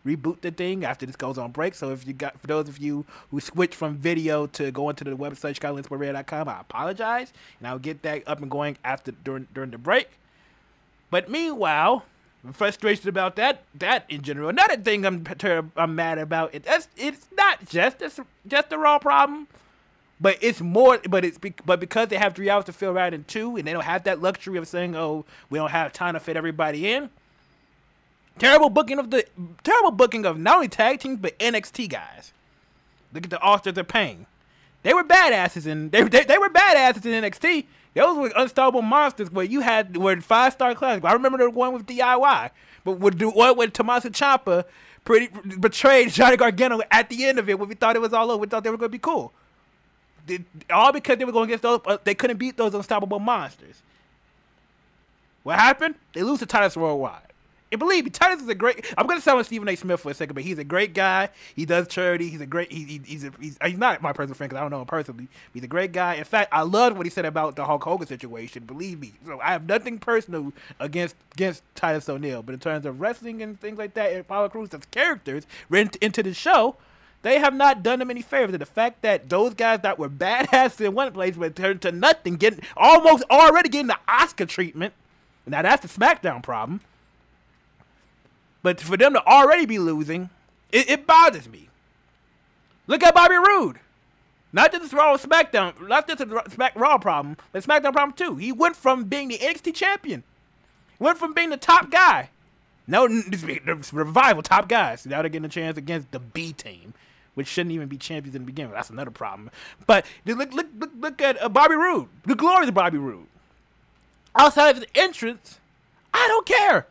reboot the thing after this goes on break. So for those of you who switch from video to go into the website ChicagolandSportsRadio.com, I apologize, and I'll get that up and going during the break. But meanwhile, I'm frustrated about that in general. Another thing I'm mad about, it's not just the Raw problem, but it's more. But because they have 3 hours to fill right in 2, and they don't have that luxury of saying, oh, we don't have time to fit everybody in. Terrible booking of not only tag teams but NXT guys. Look at the Authors of Pain. They were badasses they were badasses in NXT. Those were unstoppable monsters were 5-star classics. I remember the one with DIY, but with the one with Tommaso Ciampa betrayed Johnny Gargano at the end of it when we thought it was all over. We thought they were going to be cool. All because they were going against those. They couldn't beat those unstoppable monsters. What happened? They lose the titles worldwide. And believe me, Titus is a great. I'm gonna sound like Stephen A. Smith for a second, but he's a great guy. He does charity. He's a great. He's not my personal friend because I don't know him personally. He's a great guy. In fact, I loved what he said about the Hulk Hogan situation. Believe me. So I have nothing personal against Titus O'Neil, but in terms of wrestling and things like that, and Apollo Crews as characters written into the show, they have not done them any favors. And the fact that those guys that were badasses in one place but turned to nothing, already getting the Oscar treatment. Now that's the SmackDown problem. But for them to already be losing, it bothers me. Look at Bobby Roode. Not just Raw SmackDown, not just a Raw problem, but SmackDown problem too. He went from being the NXT champion, went from being the top guy. No, the Revival top guys. Now they're getting a chance against the B team, which shouldn't even be champions in the beginning. That's another problem. But look at Bobby Roode. The glory of Bobby Roode. Outside of his entrance, I don't care.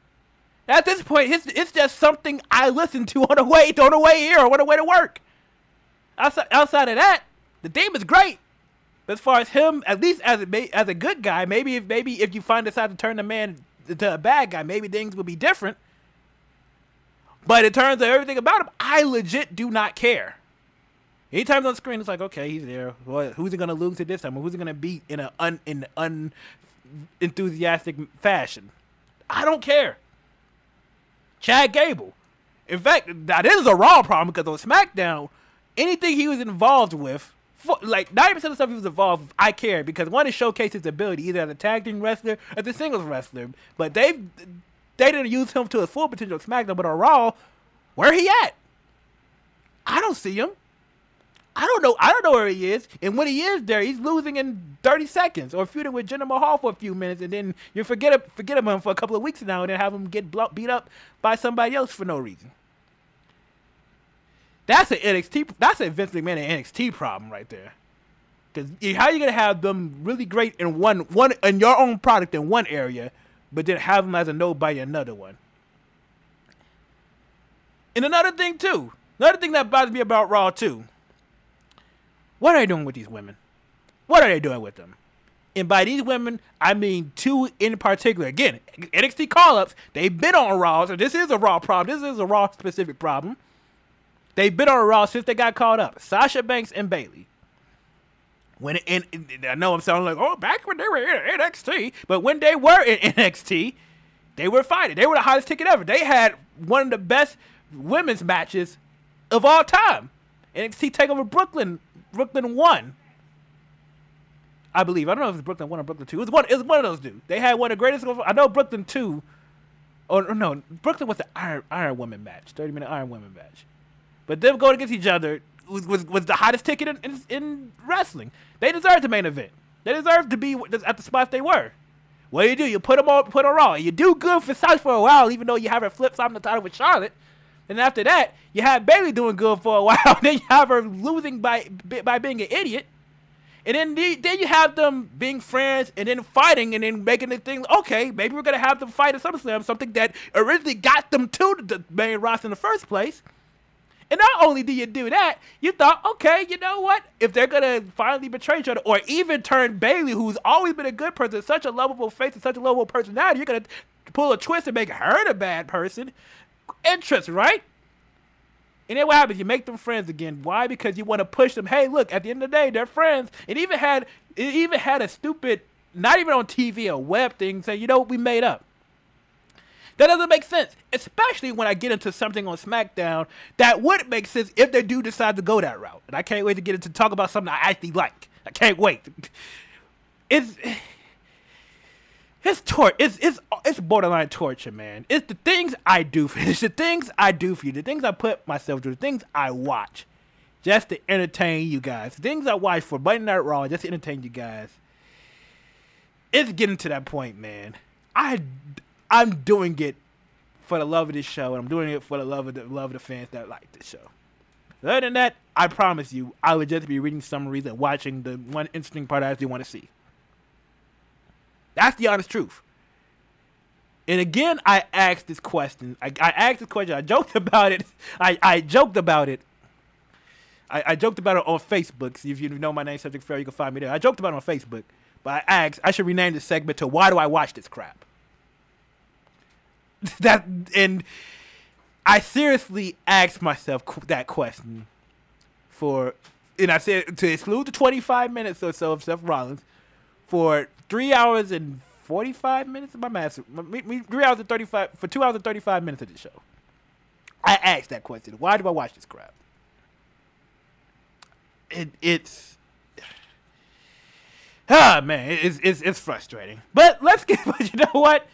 At this point, it's just something I listen to on the way here or on the way to work. Outside of that, the theme is great. But as far as him, at least as a good guy, maybe if you decide to turn the man into a bad guy, maybe things would be different. But in terms of everything about him, I legit do not care. Anytime on screen, it's like, okay, he's there. Well, who's he gonna lose to this time? Or who's he gonna beat in an unenthusiastic fashion? I don't care. Chad Gable. In fact, that is a Raw problem because on SmackDown, anything he was involved with, like 90% of the stuff he was involved with, I cared because one, it showcased his ability either as a tag team wrestler or as a singles wrestler. But they didn't use him to his full potential on SmackDown. But on Raw, where he at? I don't see him. I don't know where he is. And when he is there, he's losing in 30 seconds or feuding with Jinder Mahal for a few minutes, and then you forget about him for a couple of weeks now, and then have him get beat up by somebody else for no reason. That's a Vince McMahon and NXT problem right there. Because how are you gonna have them really great in one in your own product in one area, but then have them as a nobody in another one? And another thing that bothers me about Raw too. What are they doing with these women? What are they doing with them? And by these women, I mean two in particular. Again, NXT call-ups, they've been on Raw, so this is a Raw problem. This is a Raw-specific problem. They've been on Raw since they got called up. Sasha Banks and Bayley. I know I'm sounding like, back when they were in NXT, but when they were in NXT, they were fighting. They were the hottest ticket ever. They had one of the best women's matches of all time. NXT TakeOver Brooklyn 1, I believe. I don't know if it's Brooklyn 1 or Brooklyn 2. It was one of those dudes. They had one of the greatest. I know Brooklyn 2. Oh no, Brooklyn was the Iron Woman match, 30-minute Iron Woman match. But them going against each other was the hottest ticket in wrestling. They deserved the main event. They deserved to be at the spots they were. What do? You put them on Raw. You do good for Sasha for a while, even though you have her flip-flopping the title with Charlotte. And after that, you have Bayley doing good for a while. Then you have her losing by being an idiot. And then you have them being friends and then fighting and then making the thing, okay, maybe we're going to have them fight at SummerSlam, something that originally got them to the main roster in the first place. And not only do you do that, you thought, okay, you know what? If they're going to finally betray each other or even turn Bayley, who's always been a good person, such a lovable face and such a lovable personality, you're going to pull a twist and make her the bad person. Interest, right? And then what happens? You make them friends again. Why? Because you want to push them. Hey, look, at the end of the day, they're friends. It even had a stupid, not even on TV, a web thing say, you know what, we made up. That doesn't make sense, especially when I get into something on SmackDown that would make sense if they do decide to go that route. And I can't wait to get into talk about something I actually like. I can't wait. It's borderline torture, man. It's the things I do for you. It's the things I do for you. The things I put myself through. The things I watch just to entertain you guys. The things I watch for Monday Night Raw just to entertain you guys. It's getting to that point, man. I'm doing it for the love of this show, and I'm doing it for the love of the fans that like this show. Other than that, I promise you, I would just be reading summaries and watching the one interesting part I actually want to see. That's the honest truth. And again, I asked this question. I asked this question. I joked about it. I joked about it. I joked about it on Facebook. So if you know my name, Subject Fair, you can find me there. I joked about it on Facebook. But I asked, I should rename this segment to Why Do I Watch This Crap? And I seriously asked myself that question and I said to exclude the 25 minutes or so of Seth Rollins for 3 hours and 45 minutes of my math. 3 hours and 35 for 2 hours and 35 minutes of the show. I asked that question. Why do I watch this crap? It's frustrating. But let's get. But you know what?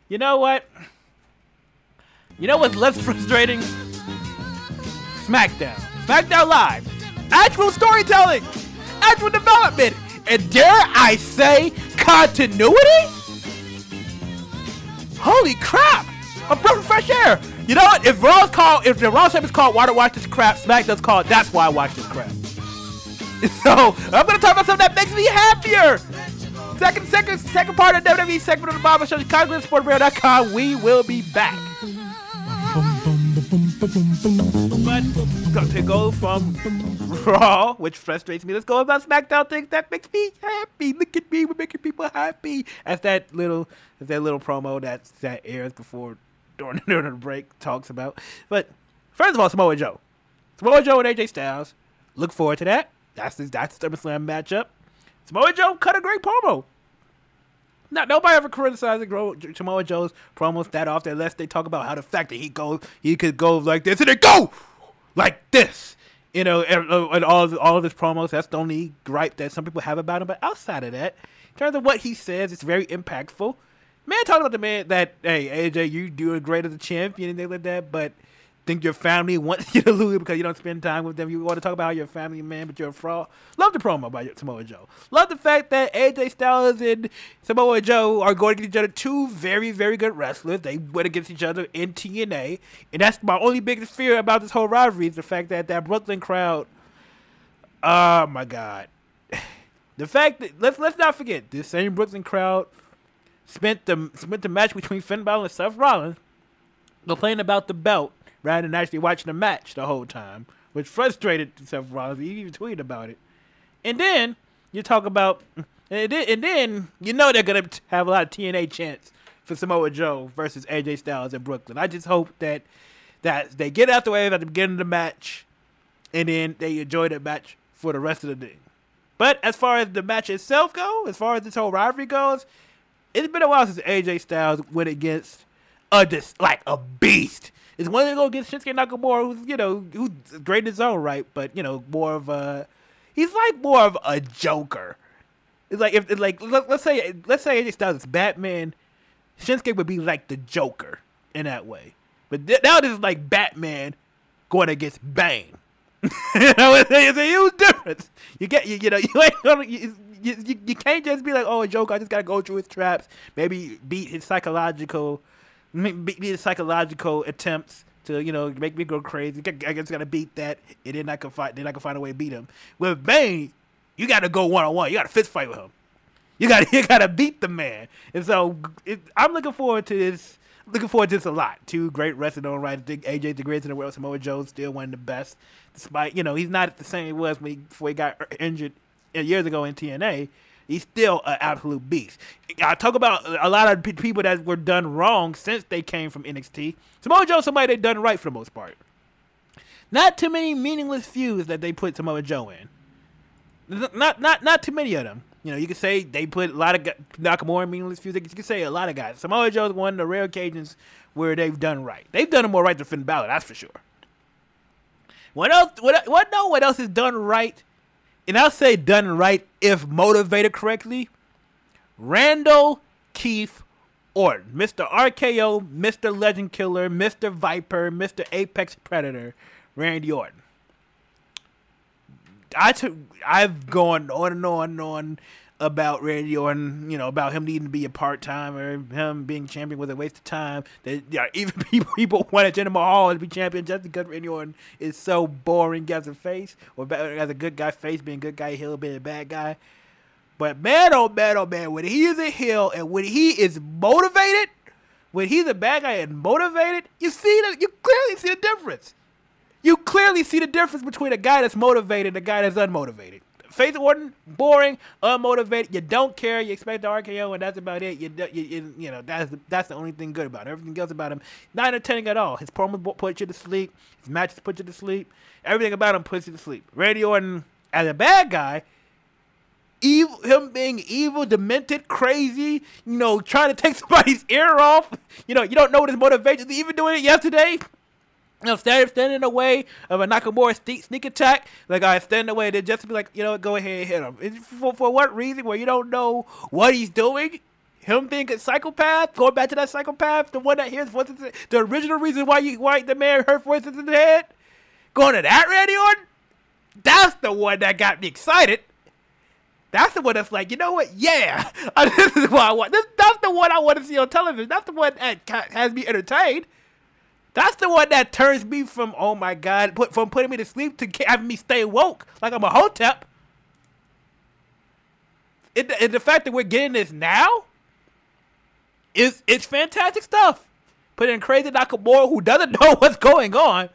You know what's less frustrating? Smackdown. Smackdown Live. Actual storytelling. Actual development. And dare I say, continuity? Holy crap! A breath of fresh air. You know what? If the Raw segment is called "Why to Watch This Crap," SmackDown's called "That's Why I Watch This Crap." So I'm gonna talk about something that makes me happier. Second part of the WWE segment of the Bob Blob Show. ChicagoSportsRadio.com. We will be back. But to go from Raw, which frustrates me, let's go about SmackDown things that makes me happy. Look at me, we're making people happy. That's that little promo that airs before during the break talks about. But first of all, Samoa Joe and AJ Styles. Look forward to that. That's the SummerSlam matchup. Samoa Joe cut a great promo. Nobody ever criticizes Samoa Joe's promos that often unless they talk about how the fact that he could go like this and then go like this. You know, and all of his promos, that's the only gripe that some people have about him. But outside of that, in terms of what he says, it's very impactful. Man, talking about the man that, hey, AJ, you doing great as a champion and things like that, but think your family wants you to lose because you don't spend time with them. You want to talk about how you're a family man, but you're a fraud. Love the promo by Samoa Joe. Love the fact that AJ Styles and Samoa Joe are going against each other. Two very, very good wrestlers. They went against each other in TNA. And that's my only biggest fear about this whole rivalry is the fact that Brooklyn crowd, oh my God. The fact that, let's not forget, this same Brooklyn crowd spent the match between Finn Balor and Seth Rollins complaining about the belt rather than actually watching the match the whole time, which frustrated Seth Rollins. He even tweeted about it. And then you talk about, and then you know they're gonna have a lot of TNA chants for Samoa Joe versus AJ Styles in Brooklyn. I just hope that they get out the way at the beginning of the match, and then they enjoy the match for the rest of the day. But as far as the match itself goes, as far as this whole rivalry goes, it's been a while since AJ Styles went against a beast. It's one thing to go against Shinsuke Nakamura, who's great in his own right, but he's like more of a joker. It's like let's say AJ Styles is Batman, Shinsuke would be like the Joker in that way. But now this is like Batman going against Bane. It's a huge difference. You can't just be like, oh, a Joker, I just gotta go through his traps, maybe beat his psychological attempts to, make me go crazy. I guess gotta beat that, and then I can find a way to beat him. With Bane, you gotta go one-on-one. You gotta fist fight with him. You gotta beat the man. And so I'm looking forward to this. Looking forward to this a lot. Two great wrestlers on right. I think AJ's the greatest in the world. Samoa Joe's still one of the best. Despite, he's not the same he was before he got injured years ago in TNA. He's still an absolute beast. I talk about a lot of people that were done wrong since they came from NXT. Samoa Joe's somebody they done right for the most part. Not too many meaningless feuds that they put Samoa Joe in. Not too many of them. You could say they put a lot of Nakamura in meaningless feuds. You could say a lot of guys. Samoa Joe's one of the rare occasions where they've done right. They've done it more right than Finn Balor, that's for sure. What else is done right? And I'll say done right if motivated correctly. Randall Keith Orton. Mr. RKO, Mr. Legend Killer, Mr. Viper, Mr. Apex Predator, Randy Orton. I've gone on and on and on about Randy Orton, about him needing to be a part-timer, him being champion was a waste of time. Even people wanted Jinder Mahal to be champion just because Randy Orton is so boring as a face, or as a good guy face, being a good guy, heel being a bad guy. But man, oh man, when he is a heel and when he is motivated, when he's a bad guy and motivated, you clearly see the difference. You clearly see the difference between a guy that's motivated and a guy that's unmotivated. Faith Orton, boring, unmotivated. You don't care. You expect the RKO, and that's about it. You know that's the only thing good about it. Everything else about him, not entertaining at all. His promos put you to sleep. His matches put you to sleep. Everything about him puts you to sleep. Randy Orton, as a bad guy, evil, him being evil, demented, crazy, you know, trying to take somebody's ear off. You know, you don't know what his motivation is. Even doing it yesterday. You know, standing in the way of a Nakamura sneak attack. Like, I stand in the way. Then just to be like, you know, go ahead and hit him. It's for what reason? Where you don't know what he's doing? Him being a psychopath? Going back to that psychopath? The one that hears voices? The original reason why the man heard voices in the head? Going to that Randy Orton? That's the one that got me excited. That's the one that's like, you know what? Yeah. This is what I want. That's the one I want to see on television. That's the one that has me entertained. That's the one that turns me from, oh my God, from putting me to sleep to having me stay woke like I'm a hotep. And the fact that we're getting this now it's fantastic stuff. Put in crazy Nakamura who doesn't know what's going on.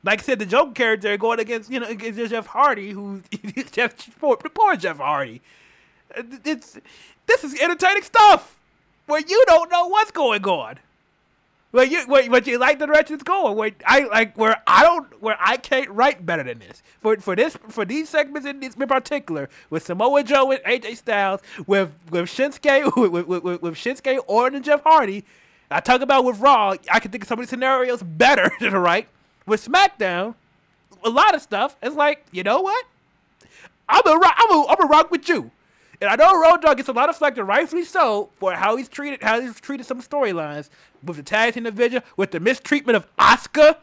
Like I said, the Joker character going against Jeff Hardy, who's poor Jeff Hardy. This is entertaining stuff where you don't know what's going on. But you like the direction it's going. Where I can't write better than this. For these segments in particular, with Samoa Joe and AJ Styles, with Shinsuke Orton and Jeff Hardy, I talk about with Raw. I can think of some of these scenarios better to write. With SmackDown, a lot of stuff. It's like, you know what? I'm a rock with you. And I know Road Dogg gets a lot of flack, and rightfully so, for how he's treated some storylines with the tag team division, with the mistreatment of Asuka,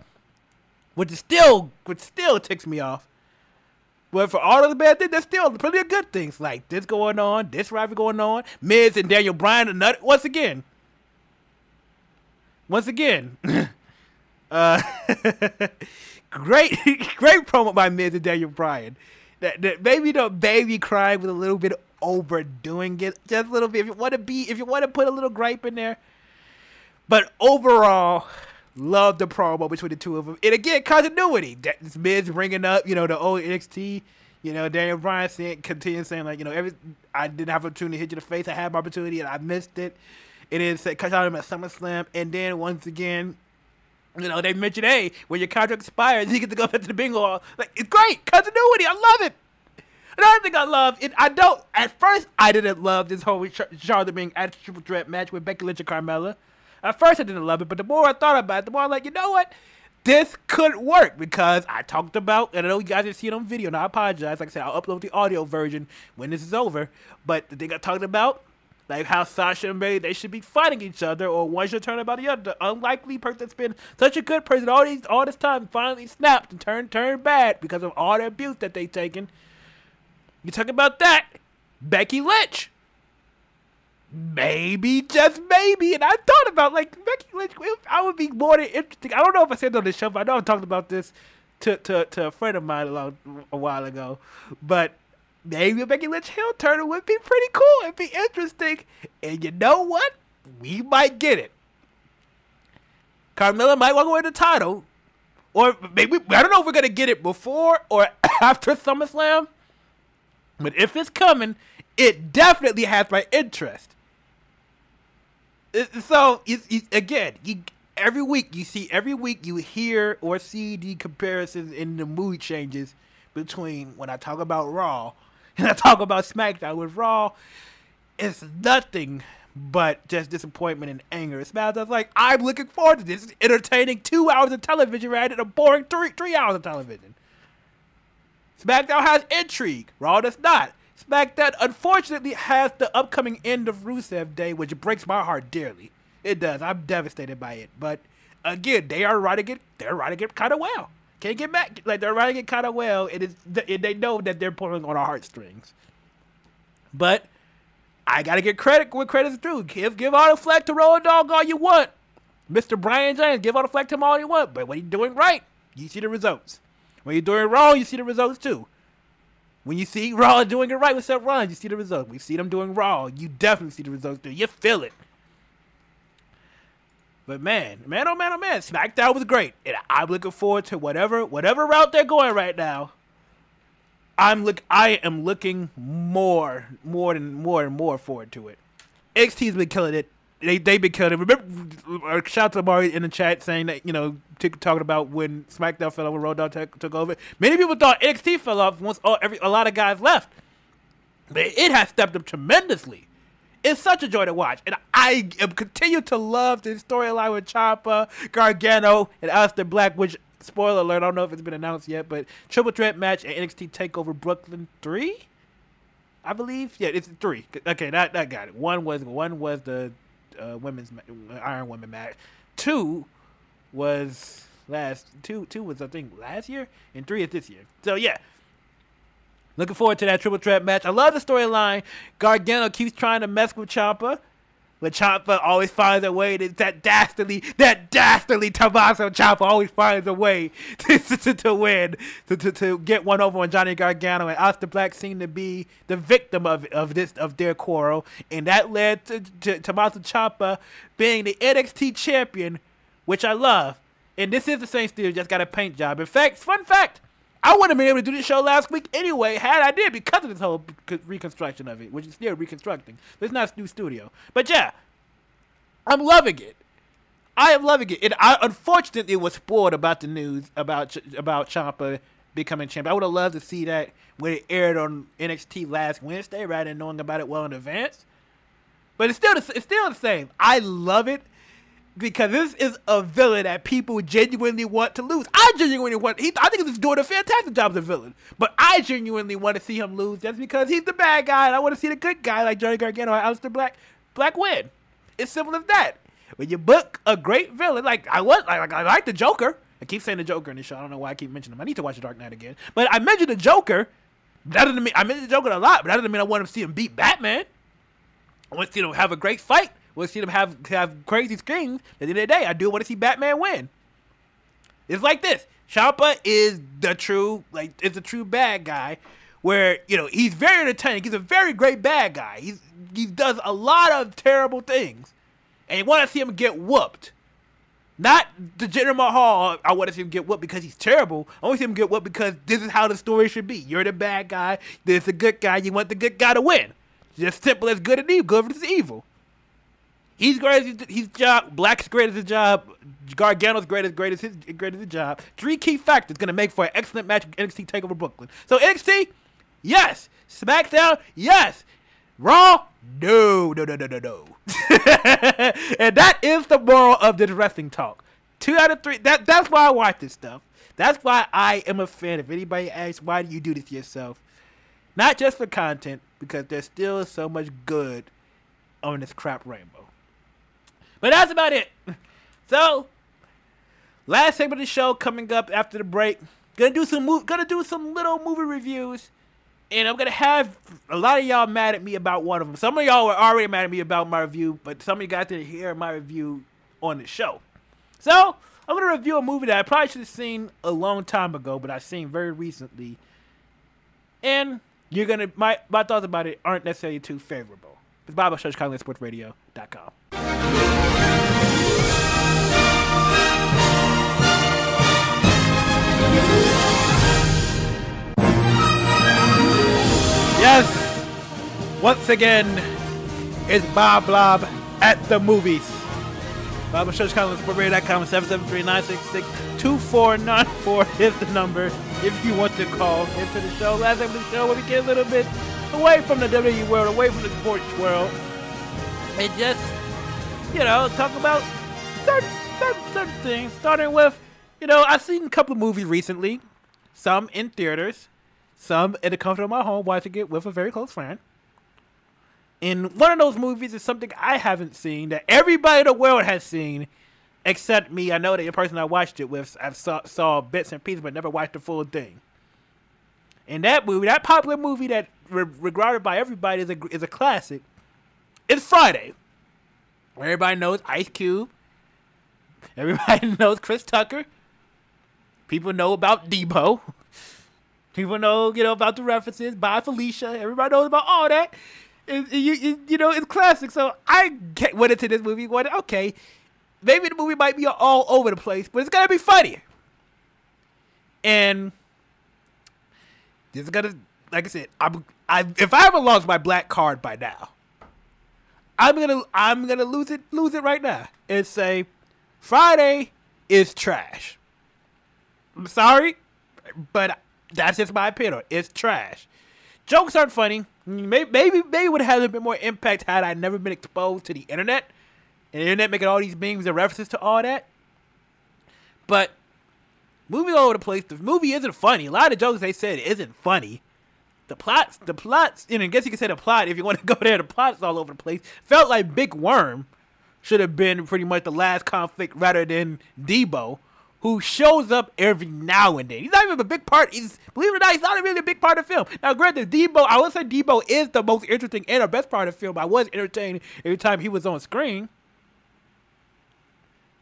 which still ticks me off. But for all of the bad things, there's still plenty of good things, like this going on, this rivalry going on, Miz and Daniel Bryan, once again, great promo by Miz and Daniel Bryan. That maybe the baby crying with a little bit overdoing it, just a little bit. If you want to put a little gripe in there, but overall, love the promo between the two of them. And again, continuity. This Miz bringing up, the old NXT. Daniel Bryan continuing saying like, I didn't have an opportunity to hit you in the face. I had my opportunity and I missed it. It is cut out him at SummerSlam, and then once again, they mentioned, hey, when your contract expires, you get to go back to the bingo hall. Like, it's great. Continuity. I love it. Another thing I love, at first, I didn't love this whole Charlotte being at a triple threat match with Becky Lynch and Carmella. At first, I didn't love it, but the more I thought about it, the more I'm like, you know what? This could work, because I talked about, and I know you guys didn't see it on video, and I apologize. Like I said, I'll upload the audio version when this is over. But the thing I talked about, like how Sasha and Bayley, they should be fighting each other, or one should turn about the other. The unlikely person that's been such a good person all this time finally snapped and turned bad because of all the abuse that they've taken. You talk about that, Becky Lynch. Maybe, just maybe, and I thought about, like, Becky Lynch, I would be more than interesting. I don't know if I said it on this show, but I know I talked about this to a friend of mine a while ago, but maybe a Becky Lynch heel turner would be pretty cool. It'd be interesting. And you know what? We might get it. Carmella might walk away with the title. Or maybe, I don't know if we're going to get it before or after SummerSlam. But if it's coming, it definitely has my interest. So, again, every week you hear or see the comparisons in the mood changes between when I talk about Raw and I talk about SmackDown. With Raw, it's nothing but just disappointment and anger. SmackDown's like, I'm looking forward to this. It's entertaining 2 hours of television rather than a boring 3 hours of television. SmackDown has intrigue. Raw does not. SmackDown, unfortunately, has the upcoming end of Rusev Day, which breaks my heart dearly. It does. I'm devastated by it. But, again, they're writing it kind of well. Can't get back. Like, they're writing it kind of well, and they know that they're pulling on our heartstrings. But I got to get credit where credit's due. Give all the flack to Road Dogg all you want. Mr. Brian James, give all the flack to him all you want. But when you're doing right, you see the results. When you're doing wrong, you see the results too. When you see Raw doing it right with Seth Rollins, you see the results. We see them doing Raw. You definitely see the results too. You feel it. But man, oh man, SmackDown was great. And I'm looking forward to whatever route they're going right now. I am looking more and more forward to it. NXT's been killing it. They've been killing it. Remember, shout out to Mari in the chat saying that, talking about when SmackDown fell off, when Road Dogg took over. Many people thought NXT fell off once a lot of guys left. But it has stepped up tremendously. It's such a joy to watch. And I continue to love the storyline with Ciampa, Gargano, and Aleister Black, which, spoiler alert, I don't know if it's been announced yet, but triple threat match at NXT TakeOver Brooklyn 3, I believe. Yeah, it's 3. Okay, that got it. One was the women's Iron Women match. 2 was I think last year, and 3 is this year. So yeah. Looking forward to that triple threat match. I love the storyline. Gargano keeps trying to mess with Ciampa, but Ciampa always finds a way. That dastardly Tommaso Ciampa always finds a way to win, to get one over on Johnny Gargano, and Aleister Black seemed to be the victim of their quarrel, and that led to Tommaso Ciampa being the NXT champion, which I love. And this is the same studio, just got a paint job. In fact, fun fact. I wouldn't have been able to do this show last week anyway, had I did, because of this whole reconstruction of it, which is still reconstructing. But it's not a new studio. But yeah, I'm loving it. I am loving it. And I unfortunately was spoiled about the news about Ciampa becoming champion. I would have loved to see that when it aired on NXT last Wednesday, rather than knowing about it well in advance. But it's still the same. I love it. Because this is a villain that people genuinely want to lose. I think he's doing a fantastic job as a villain. But I genuinely want to see him lose just because he's the bad guy, and I want to see the good guy like Johnny Gargano or Aleister Black win. It's simple as that. When you book a great villain, I like the Joker. I keep saying the Joker in the show. I don't know why I keep mentioning him. I need to watch The Dark Knight again. But I mentioned the Joker. That doesn't mean I mentioned the Joker a lot, but that doesn't mean I want to see him beat Batman. I want to see him have a great fight. We'll see them have crazy screams. At the end of the day, I do want to see Batman win. It's like this. Ciampa is the true bad guy, where he's very entertaining. He's a very great bad guy. He does a lot of terrible things, and you want to see him get whooped. Not the Jinder Mahal. I want to see him get whooped because he's terrible. I want to see him get whooped because this is how the story should be. You're the bad guy. There's the good guy. You want the good guy to win. Just simple as good and evil. Good versus evil. He's great at his job. Black's great at his job. Gargano's great at his job. 3 key factors going to make for an excellent match with NXT TakeOver Brooklyn. So NXT, yes. SmackDown, yes. Raw, no. And that is the moral of this wrestling talk. 2 out of 3. That's why I watch this stuff. That's why I am a fan. If anybody asks, why do you do this to yourself? Not just for content, because there's still so much good on this crap rainbow. But that's about it. So, last segment of the show coming up after the break. Gonna do some little movie reviews, and I'm gonna have a lot of y'all mad at me about one of them. Some of y'all were already mad at me about my review, but some of you guys didn't hear my review on the show. So, I'm gonna review a movie that I probably should have seen a long time ago, but I've seen very recently, and my thoughts about it aren't necessarily too favorable. It's Bob Blob Show, ChicagoSportsRadio.com. Yes, once again, it's Bob Blob at the movies. Bob Blob Show, ChicagoSportsRadio.com, 773-966-2494 is the number if you want to call into the show. Last time of the show, where we get a little bit away from the WWE world, away from the sports world, and just, talk about certain things. Starting with, I've seen a couple of movies recently, some in theaters, some in the comfort of my home, watching it with a very close friend. And one of those movies is something I haven't seen that everybody in the world has seen, except me. I know that the person I watched it with, I saw bits and pieces, but never watched the full thing. And that movie, that popular movie that regarded by everybody is a classic, it's Friday. Everybody knows Ice Cube. Everybody knows Chris Tucker. People know about Debo. People know, about the references. Bye, Felicia. Everybody knows about all that. It's classic. So I went into this movie going, okay, maybe the movie might be all over the place, but it's going to be funny. And this is going to like I said, if I haven't lost my black card by now, I'm gonna lose it right now and say Friday is trash. I'm sorry, but that's just my opinion. It's trash. Jokes aren't funny. Maybe would have had a bit more impact had I never been exposed to the internet. And the internet making all these memes and references to all that. But movie's all over the place. The movie isn't funny. A lot of the jokes they said isn't funny. The plots, I guess you could say the plot, if you want to go there, the plot's all over the place. Felt like Big Worm should have been pretty much the last conflict rather than Debo, who shows up every now and then. He's not even a big part. Believe it or not, he's not really a big part of the film. Now, granted, I would say Debo is the most interesting and the best part of the film. I was entertained every time he was on screen.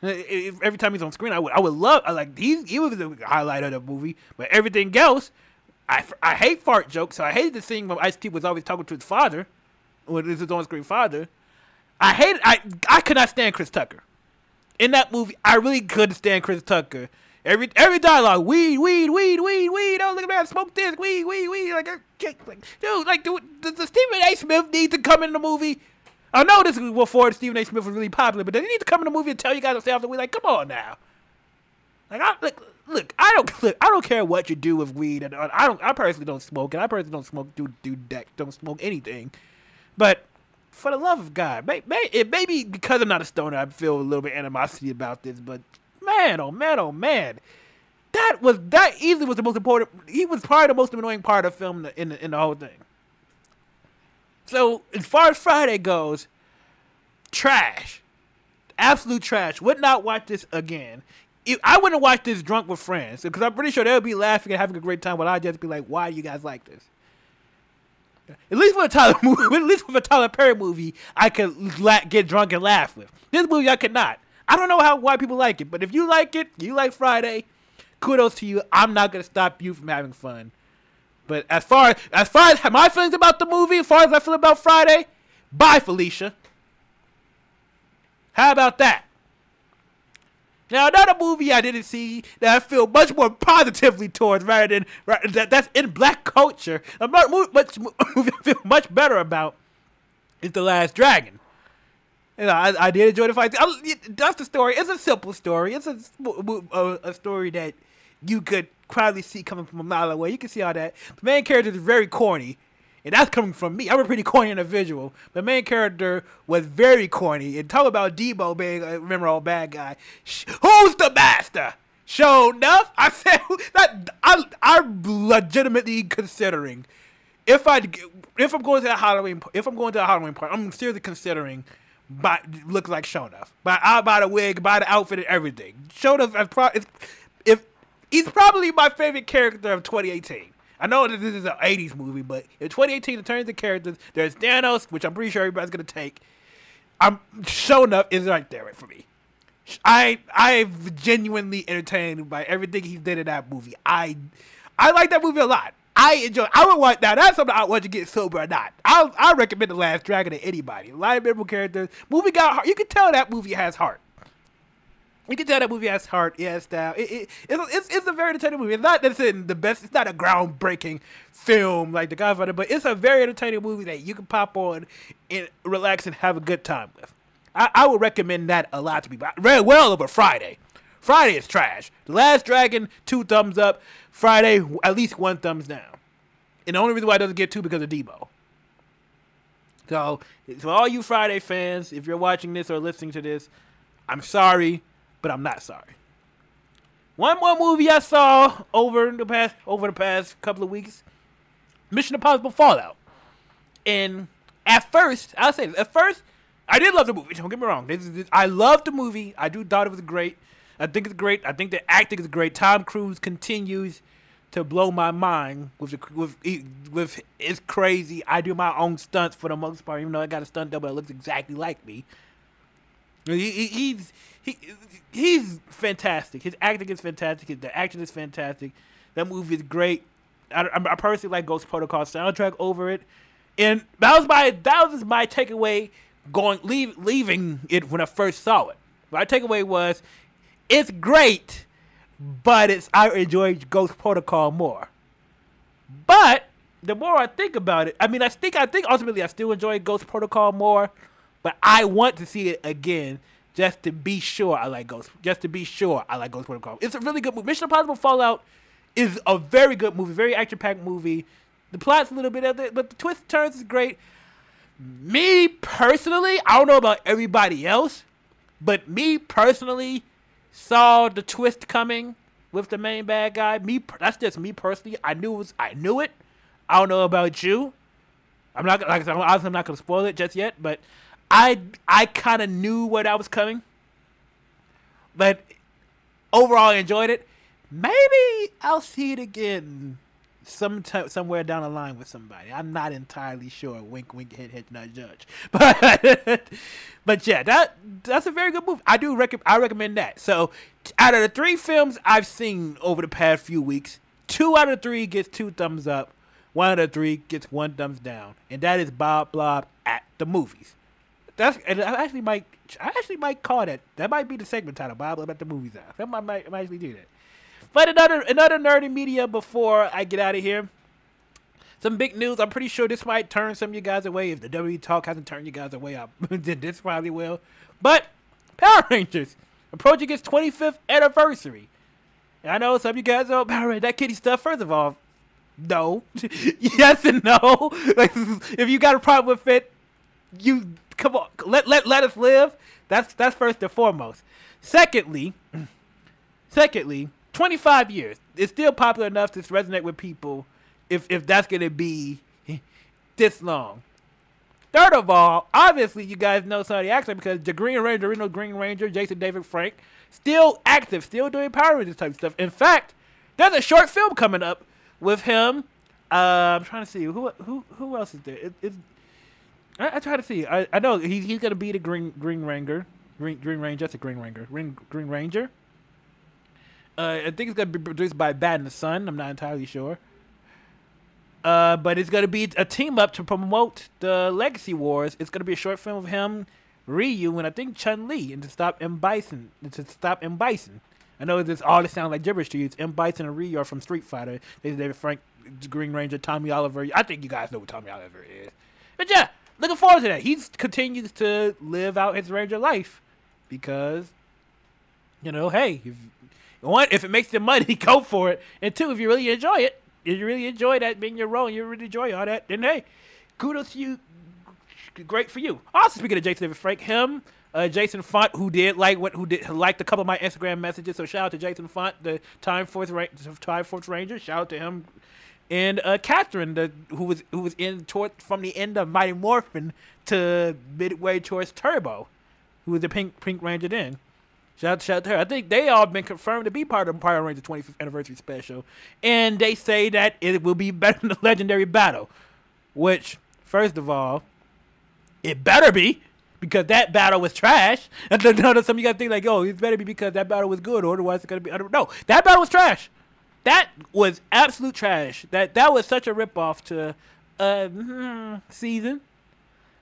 Every time he's on screen, I would love. He was the highlight of the movie. But everything else, I hate fart jokes. So I hated the scene when Ice-T was always talking to his father, when his on-screen father. I could not stand Chris Tucker. In that movie, I really couldn't stand Chris Tucker. Every dialogue, weed. Oh, look at that, smoke this, weed. Dude, does Stephen A. Smith need to come in the movie? I know this is before Stephen A. Smith was really popular, but does he need to come in the movie and tell you guys to stay off the weed? Like, come on now. Look, I don't care what you do with weed, and I personally don't smoke, and I personally don't smoke, don't smoke anything, but. For the love of God, it may be because I'm not a stoner, I feel a little bit animosity about this, but man, oh man, that easily was the most important. He was probably the most annoying part of the film in the whole thing. So as far as Friday goes, trash, absolute trash. Would not watch this again. I wouldn't watch this drunk with friends because I'm pretty sure they'll be laughing and having a great time, while I'd just be like, "Why do you guys like this?" At least with a Tyler Perry movie, I could get drunk and laugh with. This movie, I could not. I don't know why people like it, but if you like it, you like Friday, kudos to you. I'm not gonna stop you from having fun. But as far as my feelings about the movie, as far as I feel about Friday, bye, Felicia. How about that? Now, another movie I didn't see that I feel much more positively towards, rather than that's in black culture, I feel much better about, is The Last Dragon. I did enjoy the fight. That's the story. It's a simple story. It's a story that you could probably see coming from a mile away. You can see all that. The main character is very corny. And that's coming from me. I'm a pretty corny individual. The main character was very corny. And talk about Debo being a memorable bad guy. Who's the master? Sure enough, I said that I'm legitimately considering if I'm going to a Halloween party, I'm seriously considering look like Shonuff. I'll buy the wig, buy the outfit, and everything. Shonuff he's probably my favorite character of 2018. I know that this is an 80s movie, but in 2018, in terms of characters, there's Thanos, which I'm pretty sure everybody's going to take. Shonuff is right there for me. I'm genuinely entertained by everything he did in that movie. I like that movie a lot. I enjoy it. I would watch, now that's something I want to get sober or not. I recommend The Last Dragon to anybody. A lot of memorable characters. Movie got heart. You can tell that movie has heart. You can tell that movie has heart, it has style. It's a very entertaining movie. It's not necessarily the best. It's not a groundbreaking film like The Godfather, but it's a very entertaining movie that you can pop on and relax and have a good time with. I would recommend that a lot to people. Very well over Friday. Friday is trash. The Last Dragon, 2 thumbs up. Friday, at least 1 thumbs down. And the only reason why it doesn't get 2 because of Debo. So all you Friday fans, if you're watching this or listening to this, I'm sorry. But I'm not sorry. One more movie I saw over the past couple of weeks, Mission Impossible Fallout. And at first, I did love the movie. Don't get me wrong. I loved the movie. I thought it was great. I think it's great. I think the acting is great. Tom Cruise continues to blow my mind with it's crazy. I do my own stunts for the most part, even though I got a stunt double that looks exactly like me. He's fantastic. His acting is fantastic. The action is fantastic. That movie is great. I personally like Ghost Protocol soundtrack over it, and that was my takeaway leaving it when I first saw it. My takeaway was, it's great, but I enjoy Ghost Protocol more. But the more I think about it, I mean, I think ultimately I still enjoy Ghost Protocol more, but I want to see it again just to be sure I like Ghost. Just to be sure I like Ghost Protocol. It's a really good movie. Mission Impossible Fallout is a very good movie, very action-packed movie. The plot's a little bit of it, but the twist and turns is great. Me personally, I don't know about everybody else, but me personally saw the twist coming with the main bad guy. That's just me personally. I knew it. I don't know about you. I'm not like I said, obviously I'm not gonna spoil it just yet, but I kind of knew where that was coming. But overall, I enjoyed it. Maybe I'll see it again somewhere down the line with somebody. I'm not entirely sure. Wink, wink, hit, hit, not judge. But yeah, that's a very good movie. I recommend that. So out of the 3 films I've seen over the past few weeks, 2 out of 3 gets 2 thumbs up. 1 out of 3 gets 1 thumbs down, and that is Bob Blob at the movies. And I actually might call that. That might be the segment title, Bob Blob at the movies. I might actually do that. But another nerdy media before I get out of here. Some big news. I'm pretty sure this might turn some of you guys away. If the WWE Talk hasn't turned you guys away, this probably will. But Power Rangers approaching its 25th anniversary. And I know some of you guys know Power Rangers, that kitty stuff. First of all, no. Yes and no. Like, if you got a problem with it, you come on. Let us live. That's first and foremost. Secondly, 25 years. It's still popular enough to resonate with people if that's going to be this long. Third of all, obviously you guys know some of the actors because the original Green Ranger, Jason David Frank, still active, still doing Power Rangers type stuff. In fact, there's a short film coming up with him. I'm trying to see who else is there. I try to see. I know he's going to be the Green Ranger. Green Ranger. That's a Green Ranger. Green Ranger. I think it's going to be produced by Bad and the Sun. I'm not entirely sure. But it's going to be a team up to promote the Legacy Wars. It's going to be a short film of him, Ryu, and I think Chun-Li, and to stop M. Bison. I know this all this sounds like gibberish to you. It's M. Bison and Ryu are from Street Fighter. There's David Frank, Green Ranger, Tommy Oliver. I think you guys know what Tommy Oliver is. But yeah, looking forward to that. He continues to live out his Ranger life because, hey, if it makes the money, go for it. And 2, if you really enjoy it, if you really enjoy that being your role, and you really enjoy all that, then hey, kudos to you. Great for you. Also, speaking of Jason David Frank, Jason Font, who liked a couple of my Instagram messages. So shout out to Jason Font, the Time Force Ranger. Shout out to him. And Catherine, who was from the end of Mighty Morphin to midway towards Turbo, who was the Pink Ranger then. Shout out to her. I think they all been confirmed to be part of the Power Rangers 25th anniversary special. And they say that it will be better than the Legendary Battle. Which, first of all, it better be. Because that battle was trash. And some of you guys think like, it better be because that battle was good. Or otherwise it's going to be... No, that battle was trash. That was absolute trash. That was such a ripoff to season.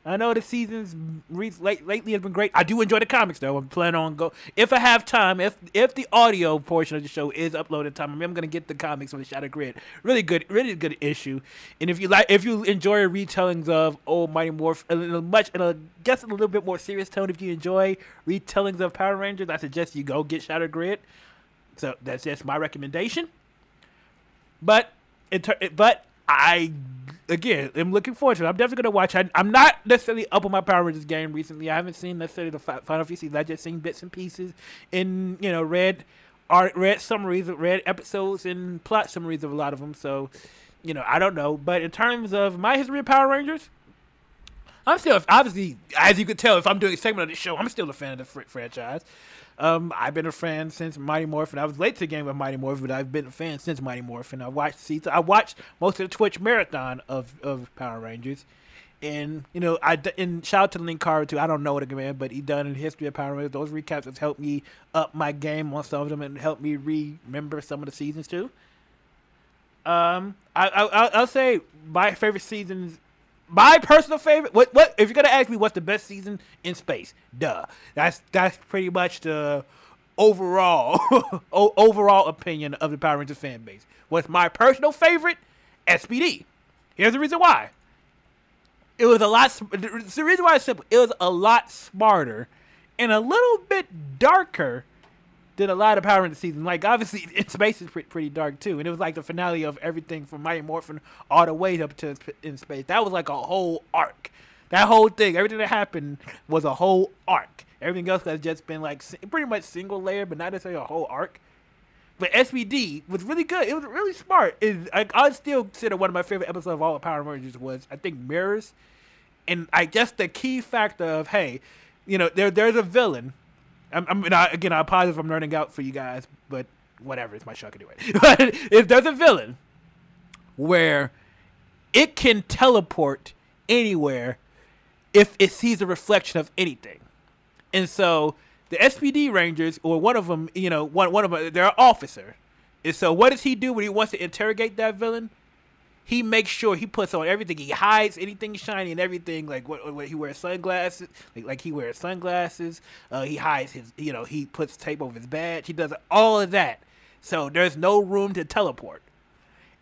I know the seasons lately has been great. I do enjoy the comics though. I'm planning on if I have time. If the audio portion of the show is uploaded time, I'm gonna get the comics on the Shadow Grid. Really good issue. And if you enjoy retellings of Old Mighty Morphin, I guess in a little bit more serious tone. If you enjoy retellings of Power Rangers, I suggest you go get Shadow Grid. So that's just my recommendation. But I, again, am looking forward to it. I'm definitely going to watch. I'm not necessarily up on my Power Rangers game recently. I haven't seen necessarily the Final Fantasy. I just seen bits and pieces in, read summaries, read episodes and plot summaries of a lot of them. So, I don't know. But in terms of my history of Power Rangers, I'm still, obviously, as you can tell, if I'm doing a segment of the show, I'm still a fan of the franchise. I've been a fan since Mighty Morphin. I was late to the game of Mighty Morphin, but I've been a fan since Mighty Morphin. I watched most of the Twitch marathon of Power Rangers. And, and shout out to Link Carver, too. I don't know what man, but he done in the history of Power Rangers. Those recaps have helped me up my game on some of them and helped me remember some of the seasons, too. I'll say my favorite seasons. My personal favorite, what if you're gonna ask me what's the best season in space? Duh, that's pretty much the overall opinion of the Power Rangers fan base. What's my personal favorite? SPD. Here's the reason why. It was a lot. The reason why it's simple. It was a lot smarter and a little bit darker than a lot of Power Rangers seasons. Like, obviously, In Space is pretty dark, too. And it was like the finale of everything from Mighty Morphin all the way up to In Space. That was like a whole arc. That whole thing, everything that happened was a whole arc. Everything else has just been like pretty much single layer, but not necessarily a whole arc. But SBD was really good. It was really smart. I still consider one of my favorite episodes of all of Power Rangers was, I think, Mirrors. And I guess the key factor of, hey, you know, there's a villain. I apologize if I'm nerding out for you guys, but whatever, it's my show anyway. But if there's a villain where it can teleport anywhere if it sees a reflection of anything. And so the SPD Rangers, or one of them, you know, one of them, they're an officer. And so what does he do when he wants to interrogate that villain? He makes sure he puts on everything. He hides anything shiny and everything. Like what he wears sunglasses. Like he wears sunglasses. He hides his. You know, he puts tape over his badge. He does all of that. So there's no room to teleport.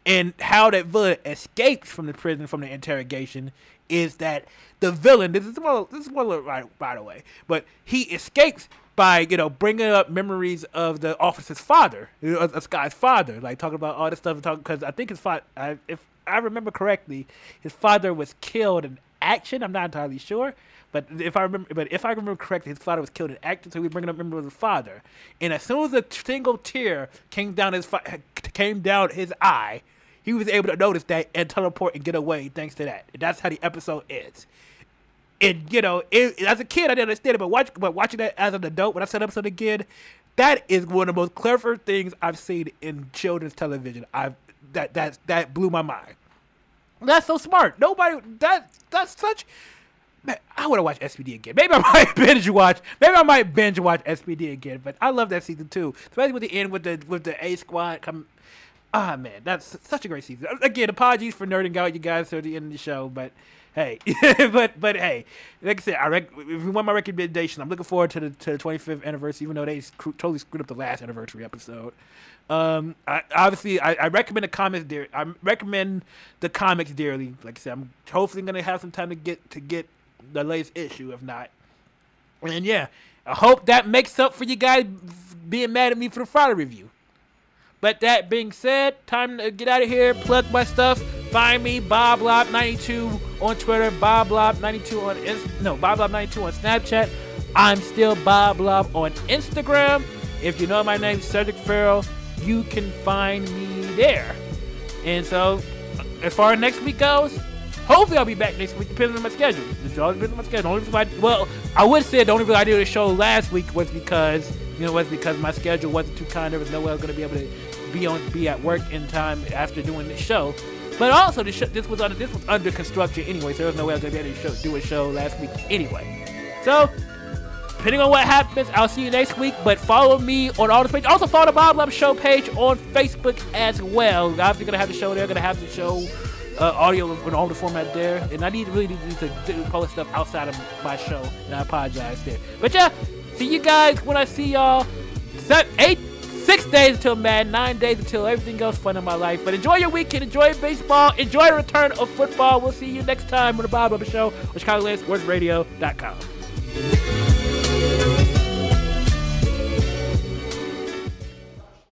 And how that villain escapes from the prison, from the interrogation, is that the villain. This is one by the way, but he escapes by, you know, bringing up memories of the officer's father, of Sky's father, like talking about all this stuff. Because I think his father, if I remember correctly, his father was killed in action. I'm not entirely sure, but if I remember correctly, his father was killed in action. So he was bringing up memories of his father, and as soon as a single tear came down his eye, he was able to notice that and teleport and get away thanks to that. And that's how the episode ends. And, you know, as a kid, I didn't understand it, but watching that as an adult, when I saw the episode again, that is one of the most clever things I've seen in children's television. That blew my mind. That's so smart. That's such. Man, I want to watch SPD again. Maybe I might binge watch SPD again. But I love that season too, especially with the end with the A Squad coming. Ah, man, that's such a great season. Again, apologies for nerding out you guys at the end of the show, but hey, but hey, like I said, if you want my recommendation, I'm looking forward to the 25th anniversary, even though they totally screwed up the last anniversary episode. I recommend the comics dearly. I recommend the comics dearly. Like I said, I'm hopefully gonna have some time to get the latest issue. If not, and yeah, I hope that makes up for you guys being mad at me for the Friday review. But that being said, time to get out of here, plug my stuff. Find me, Bob Blob 92 on Twitter, Bob Blob 92 on Bob Blob 92 on Snapchat. I'm still Bob Blob on Instagram. If you know my name, Cedric Farrell, you can find me there. And so, as far as next week goes, hopefully I'll be back next week, depending on my schedule. It's all depends on my schedule. I would say the only reason I did the show last week was because my schedule wasn't too kind. There was no way I was going to be able to be at work in time after doing the show. But also, this was under construction anyway, so there was no way I was going to be able to do a show last week anyway. So, depending on what happens, I'll see you next week. But follow me on all the pages. Also, follow the Bob Blob Show page on Facebook as well. I'm obviously going to have the show there. Going to have the show audio in all the format there. And I really need to post stuff outside of my show. And I apologize there. But yeah, see you guys when I see y'all. 6 days until Madden, 9 days until everything else fun in my life. But enjoy your weekend, enjoy baseball, enjoy the return of football. We'll see you next time on the Bob Blob Show on ChicagoLandSportsRadio.com.